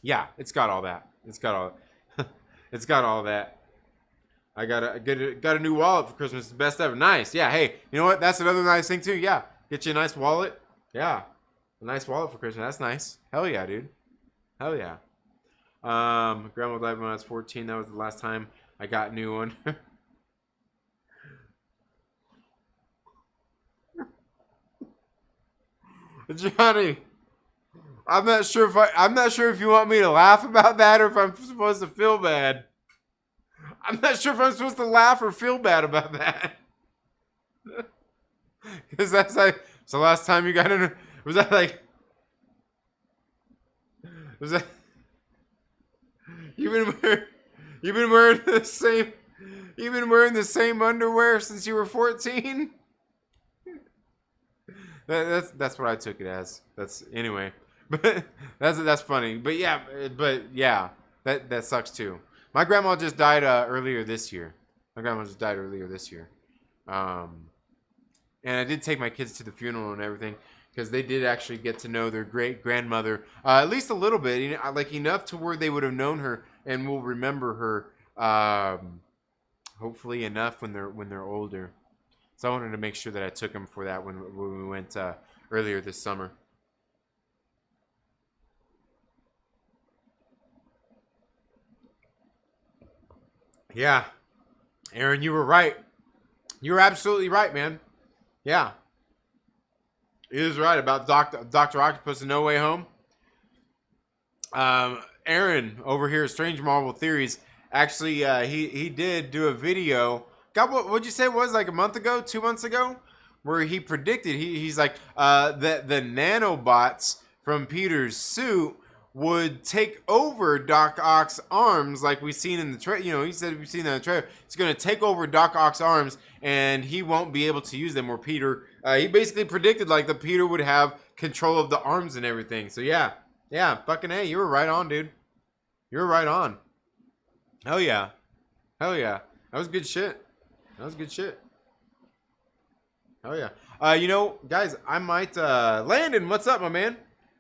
yeah, it's got all that. It's got all that. I got a new wallet for Christmas. It's the best ever. Nice. Yeah. Hey, you know what? That's another nice thing too. Yeah. Get you a nice wallet. Yeah. A nice wallet for Christmas. That's nice. Hell yeah, dude. Hell yeah. Grandma died when I was 14. That was the last time I got a new one. Johnny, I'm not sure if you want me to laugh about that or if I'm supposed to feel bad. I'm not sure if I'm supposed to laugh or feel bad about that. Because that's like, it's the last time you got in. Was that like? Was that? You've been wearing the same. You've been wearing the same underwear since you were 14. That's what I took it as. That's anyway. But that's funny. But yeah, that sucks too. My grandma just died earlier this year. And I did take my kids to the funeral and everything because they did actually get to know their great grandmother at least a little bit, you know, like enough to where they would have known her and will remember her. Hopefully enough when they're older. So I wanted to make sure that I took them for that when we went earlier this summer. Yeah, Aaron, you were right. You were absolutely right, man. Yeah, he was right about Dr. Octopus and No Way Home. Aaron over here at Strange Marvel Theories actually he did do a video. God, what'd you say it was like a month ago, 2 months ago, where he predicted he's like that the nanobots from Peter's suit would take over Doc Ock's arms, like we've seen in the trailer. You know, he said we've seen that in the trailer. It's going to take over Doc Ock's arms, and he won't be able to use them. Or Peter, he basically predicted like the Peter would have control of the arms and everything. So yeah, fucking hey, you were right on, dude. You were right on. Hell yeah, that was good shit. Hell yeah. You know, guys, I might Landon, what's up, my man?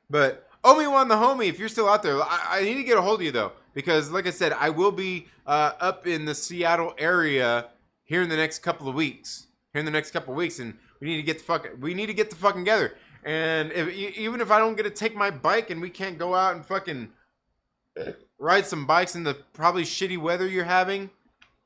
But Obi-Wan the homie, if you're still out there, I need to get a hold of you though, because like I said, I will be up in the Seattle area here in the next couple of weeks. And we need to get the fucking together. And even if I don't get to take my bike and we can't go out and fucking ride some bikes in the probably shitty weather you're having.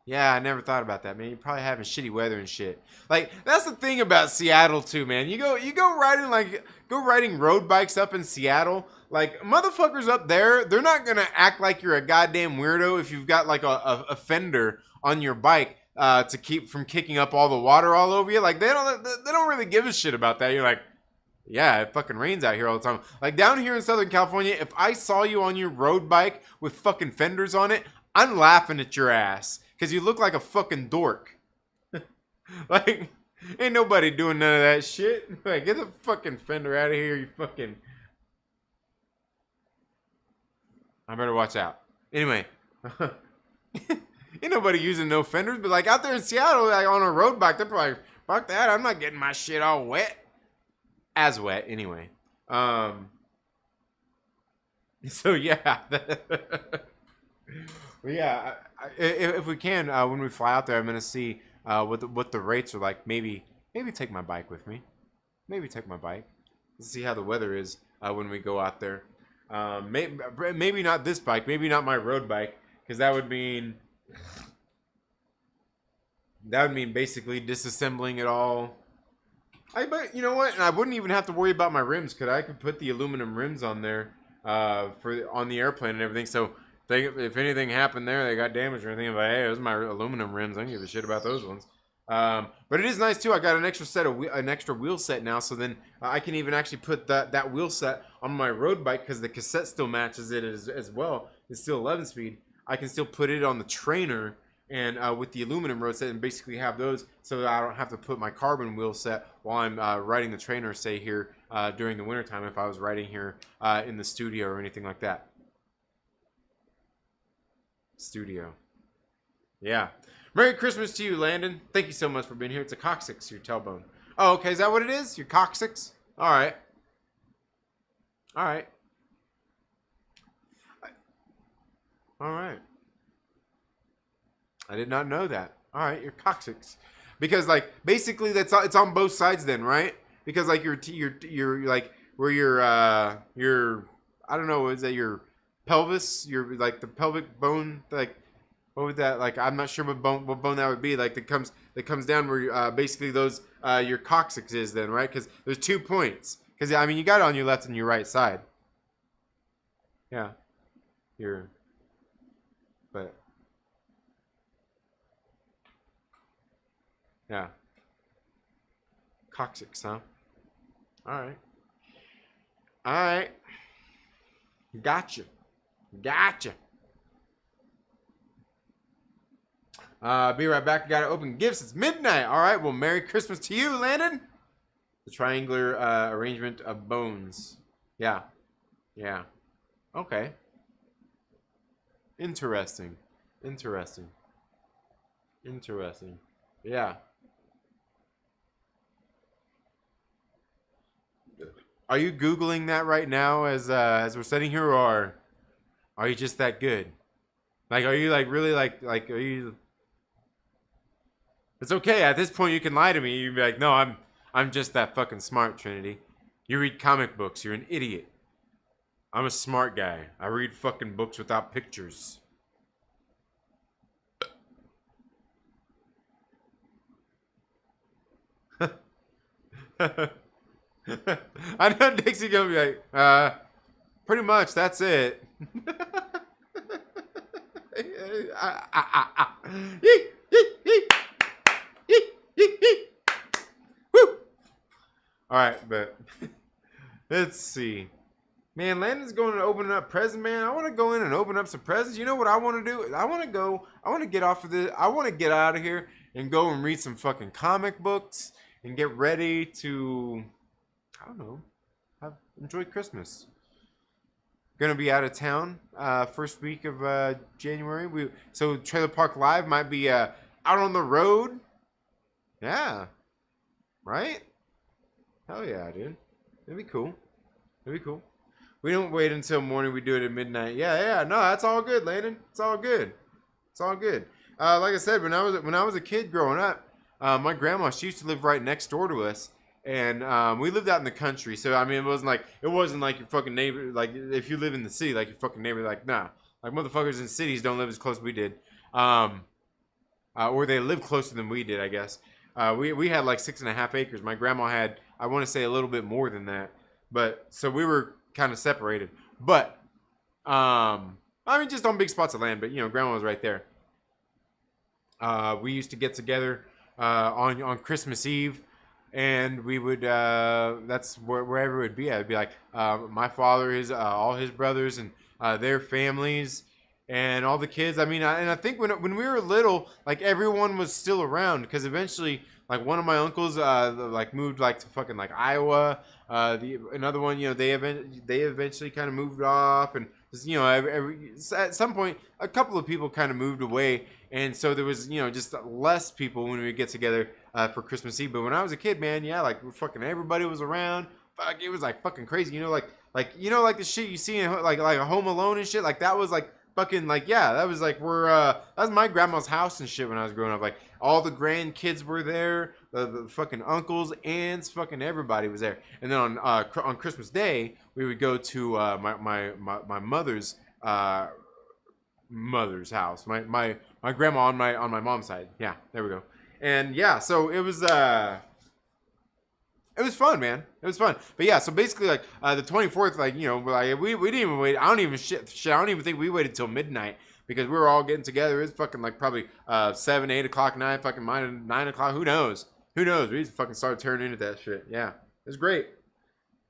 Yeah, I never thought about that, man. You're probably having shitty weather and shit. Like, that's the thing about Seattle too, man. You go riding road bikes up in Seattle. Like, motherfuckers up there, they're not gonna act like you're a goddamn weirdo if you've got like a fender on your bike to keep from kicking up all the water all over you. Like, they don't really give a shit about that. You're like, yeah, it fucking rains out here all the time. Like, down here in Southern California, if I saw you on your road bike with fucking fenders on it, I'm laughing at your ass. Because you look like a fucking dork. Like, ain't nobody doing none of that shit. Like, get the fucking fender out of here, you fucking... I better watch out. Anyway. Ain't nobody using no fenders, but like out there in Seattle, like on a road bike, they're probably, fuck that, I'm not getting my shit all wet. As wet, anyway. So, yeah. But yeah, if we can, when we fly out there, I'm gonna see what the rates are like. Maybe take my bike with me. Let's see how the weather is when we go out there. Maybe not this bike. Maybe not my road bike, because that would mean basically disassembling it all. But you know what? And I wouldn't even have to worry about my rims, because I could put the aluminum rims on there on the airplane and everything. So. If anything happened there, they got damaged or anything, I'm like, hey, those are my aluminum rims. I don't give a shit about those ones. But it is nice too. I got an extra wheel set now, so then I can even actually put that wheel set on my road bike because the cassette still matches it as well. It's still 11 speed. I can still put it on the trainer and with the aluminum road set, and basically have those so that I don't have to put my carbon wheel set while I'm riding the trainer, say here during the wintertime if I was riding here in the studio or anything like that. Studio. Yeah. Merry Christmas to you, Landon. Thank you so much for being here. It's a coccyx, your tailbone. Oh, okay. Is that what it is? Your coccyx? All right. All right. All right. I did not know that. All right, your coccyx, because like basically it's on both sides then, right? Because like your like where your I don't know, is that your pelvis, your like the pelvic bone, like what would that, like I'm not sure what bone that would be, like that comes down where basically those your coccyx is then, right? Because there's 2 points. Because I mean you got it on your left and your right side. Yeah, but. Yeah. Coccyx, huh? Alright. Alright. Gotcha. Gotcha. Be right back. I gotta open gifts. It's midnight. Alright, well, Merry Christmas to you, Landon. The triangular arrangement of bones. Yeah. Yeah. Okay. Interesting. Interesting. Interesting. Yeah. Are you Googling that right now as we're sitting here, or are you just that good? Like, are you like really like are you? It's okay. At this point, you can lie to me. You'd be like, no, I'm just that fucking smart, Trinity. You read comic books. You're an idiot. I'm a smart guy. I read fucking books without pictures. I know Dixie gonna be like, pretty much that's it. All right, but let's see. Man, Landon's going to open up presents, man. I want to go in and open up some presents. You know what I want to do? I want to get off of this. I want to get out of here and go and read some fucking comic books and get ready to, I don't know, enjoy Christmas. Gonna be out of town first week of January. So Trailer Park Live might be out on the road. Yeah, right? Hell yeah, dude. It'd be cool. It'd be cool. We don't wait until morning. We do it at midnight. Yeah. No, that's all good, Landon. It's all good. It's all good. Like I said, when I was a kid growing up, my grandma, she used to live right next door to us. And we lived out in the country, so I mean, it wasn't like your fucking neighbor. Like if you live in the city, like your fucking neighbor, like nah, like motherfuckers in cities don't live as close as we did, or they live closer than we did, I guess. We had like 6.5 acres. My grandma had, I want to say, a little bit more than that, but so we were kind of separated. But I mean, just on big spots of land. But you know, grandma was right there. We used to get together on Christmas Eve. And we would, that's wherever it would be. It'd be like my father, all his brothers, and their families, and all the kids. I mean, I think when we were little, like everyone was still around, because eventually, like one of my uncles, like moved like to fucking like Iowa. Another one, you know, they eventually kind of moved off, and you know, at some point, a couple of people kind of moved away, and so there was, you know, just less people when we would get together for Christmas Eve. But when I was a kid, man, yeah, like fucking everybody was around. Fuck, it was like fucking crazy, you know, like the shit you see in like a Home Alone and shit. Like that was like fucking like, yeah, that was like that was my grandma's house and shit when I was growing up. Like all the grandkids were there, the fucking uncles, aunts, fucking everybody was there. And then on Christmas Day, we would go to my mother's house. My grandma on my mom's side. Yeah, there we go. And yeah, so it was fun, man. It was fun. But yeah, so basically like the 24th, like, you know, like we didn't even wait. I don't even think we waited till midnight, because we were all getting together. It was fucking like probably 7, 8 o'clock night, fucking 9 o'clock. Who knows? We just fucking started turning into that shit. Yeah, it was great. It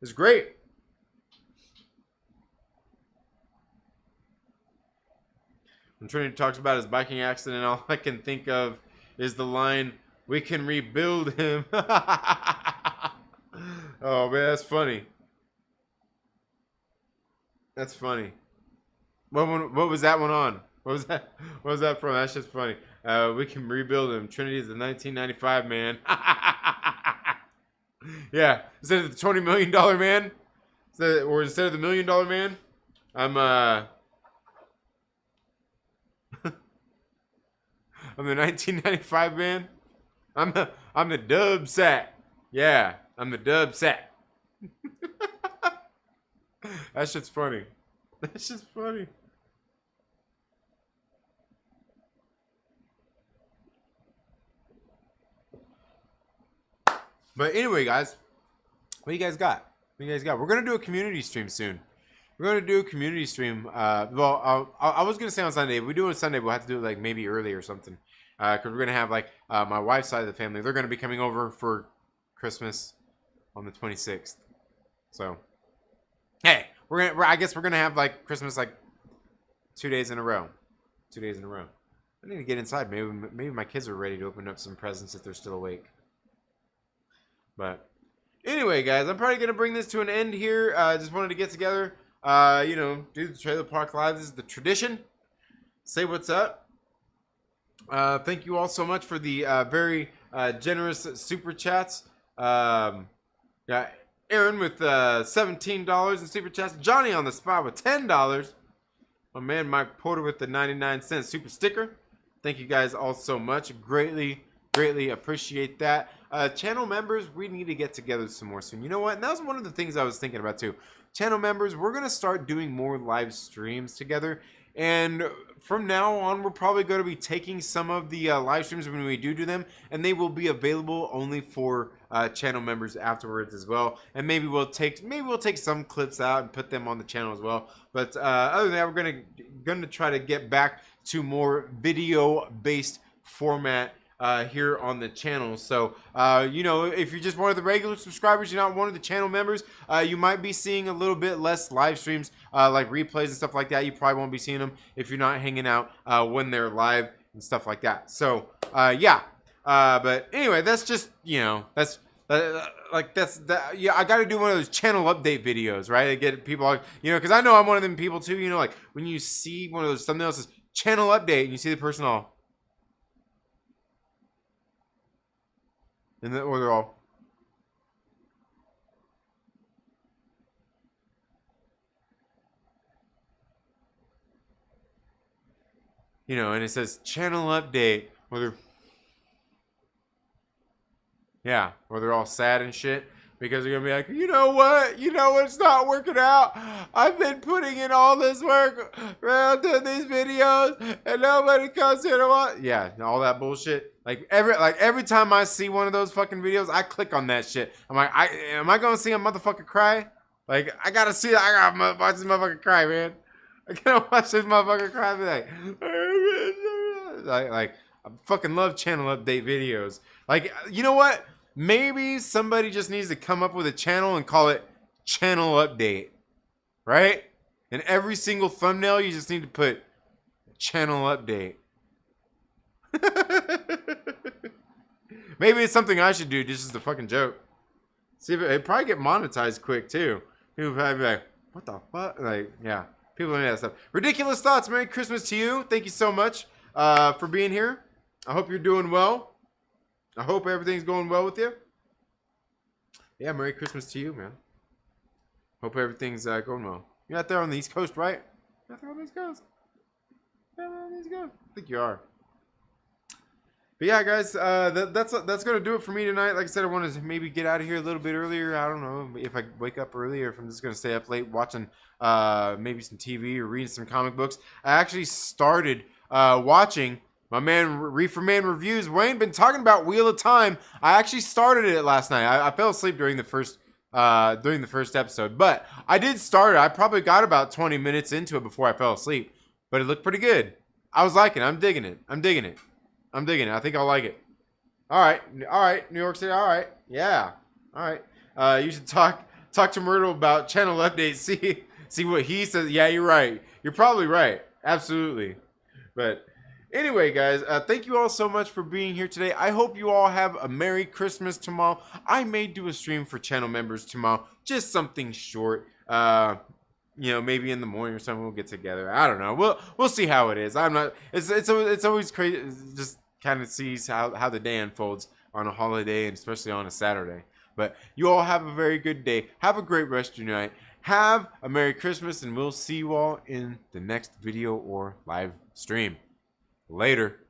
was great. When Trinity talks about his biking accident, all I can think of is the line, "We can rebuild him." Oh man, that's funny. That's funny. What was that one on? What was that? What was that from? That's just funny. We can rebuild him. Trinity's the 1995 man. Yeah, instead of the $20 million man, or instead of the $1 million man, I'm I'm the 1995 man. I'm the dub sack. Yeah, I'm the dub sack. That shit's funny. That shit's funny. But anyway, guys, what do you guys got? What do you guys got? We're gonna do a community stream soon. We're gonna do a community stream. Well, I was gonna say on Sunday. If we do it on Sunday, we'll have to do it like maybe early or something. Because we're gonna have like my wife's side of the family. They're gonna be coming over for Christmas on the 26th. So, hey, I guess we're gonna have like Christmas like 2 days in a row. 2 days in a row. I need to get inside. Maybe my kids are ready to open up some presents if they're still awake. But anyway, guys, I'm probably going to bring this to an end here. Just wanted to get together, you know, do the Trailer Park Live. This is the tradition. Say what's up. Thank you all so much for the very generous super chats. Yeah, Aaron with $17 in super chats. Johnny on the spot with $10. My man Mike Porter with the 99-cent super sticker. Thank you guys all so much. Greatly appreciate that. Channel members, we need to get together some more soon. You know what? And that was one of the things I was thinking about too. Channel members, we're going to start doing more live streams together. And from now on, we're probably going to be taking some of the live streams when we do them, and they will be available only for channel members afterwards as well. And maybe we'll take some clips out and put them on the channel as well. But other than that, we're going to try to get back to more video-based format here on the channel. So you know, if you're just one of the regular subscribers, you're not one of the channel members, you might be seeing a little bit less live streams, like replays and stuff like that. You probably won't be seeing them if you're not hanging out when they're live and stuff like that. So yeah, but anyway, that's just, you know, that's yeah, I got to do one of those channel update videos, right? To get people, you know, because I know I'm one of them people too, you know, like when you see one of those thumbnails says channel update and you see the person all, and then, or they're all, you know, and it says channel update, or they're, yeah, or they're all sad and shit because they're gonna be like, you know what, it's not working out. I've been putting in all this work around doing these videos, and nobody comes here to watch. Yeah, all that bullshit. Like every time I see one of those fucking videos, I click on that shit. I'm like, am I gonna see a motherfucker cry? Like, I gotta see it. I gotta watch this motherfucker cry, man. I gotta watch this motherfucker cry. Be like, I fucking love channel update videos. Like, you know what? Maybe somebody just needs to come up with a channel and call it channel update, right? And every single thumbnail, you just need to put channel update. Maybe it's something I should do just as a fucking joke. See if it'd probably get monetized quick too. People would probably be like, what the fuck? Like, yeah. People do that stuff. Ridiculous Thoughts. Merry Christmas to you. Thank you so much for being here. I hope you're doing well. I hope everything's going well with you. Yeah, Merry Christmas to you, man. Hope everything's going well. You're out there on the East Coast, right? You're out there on the East Coast. You're out there on the East Coast. I think you are. But yeah, guys, that's gonna do it for me tonight. Like I said, I wanted to maybe get out of here a little bit earlier. I don't know if I wake up early or if I'm just gonna stay up late watching maybe some TV or reading some comic books. I actually started watching my man Reefer Man Reviews. Wayne been talking about Wheel of Time. I actually started it last night. I fell asleep during the first episode, but I did start it. I probably got about 20 minutes into it before I fell asleep, but it looked pretty good. I was liking it. I'm digging it. I think I'll like it. All right, New York City. All right, yeah, all right. You should talk to Myrtle about channel updates. See what he says. Yeah, you're right. You're probably right. Absolutely. But anyway, guys, thank you all so much for being here today. I hope you all have a Merry Christmas tomorrow. I may do a stream for channel members tomorrow, just something short. You know, maybe in the morning or something we'll get together. I don't know. We'll see how it is. I'm not. It's always crazy. Just kind of sees how the day unfolds on a holiday and especially on a Saturday. But you all have a very good day. Have a great rest of your night. Have a Merry Christmas, and we'll see you all in the next video or live stream. Later.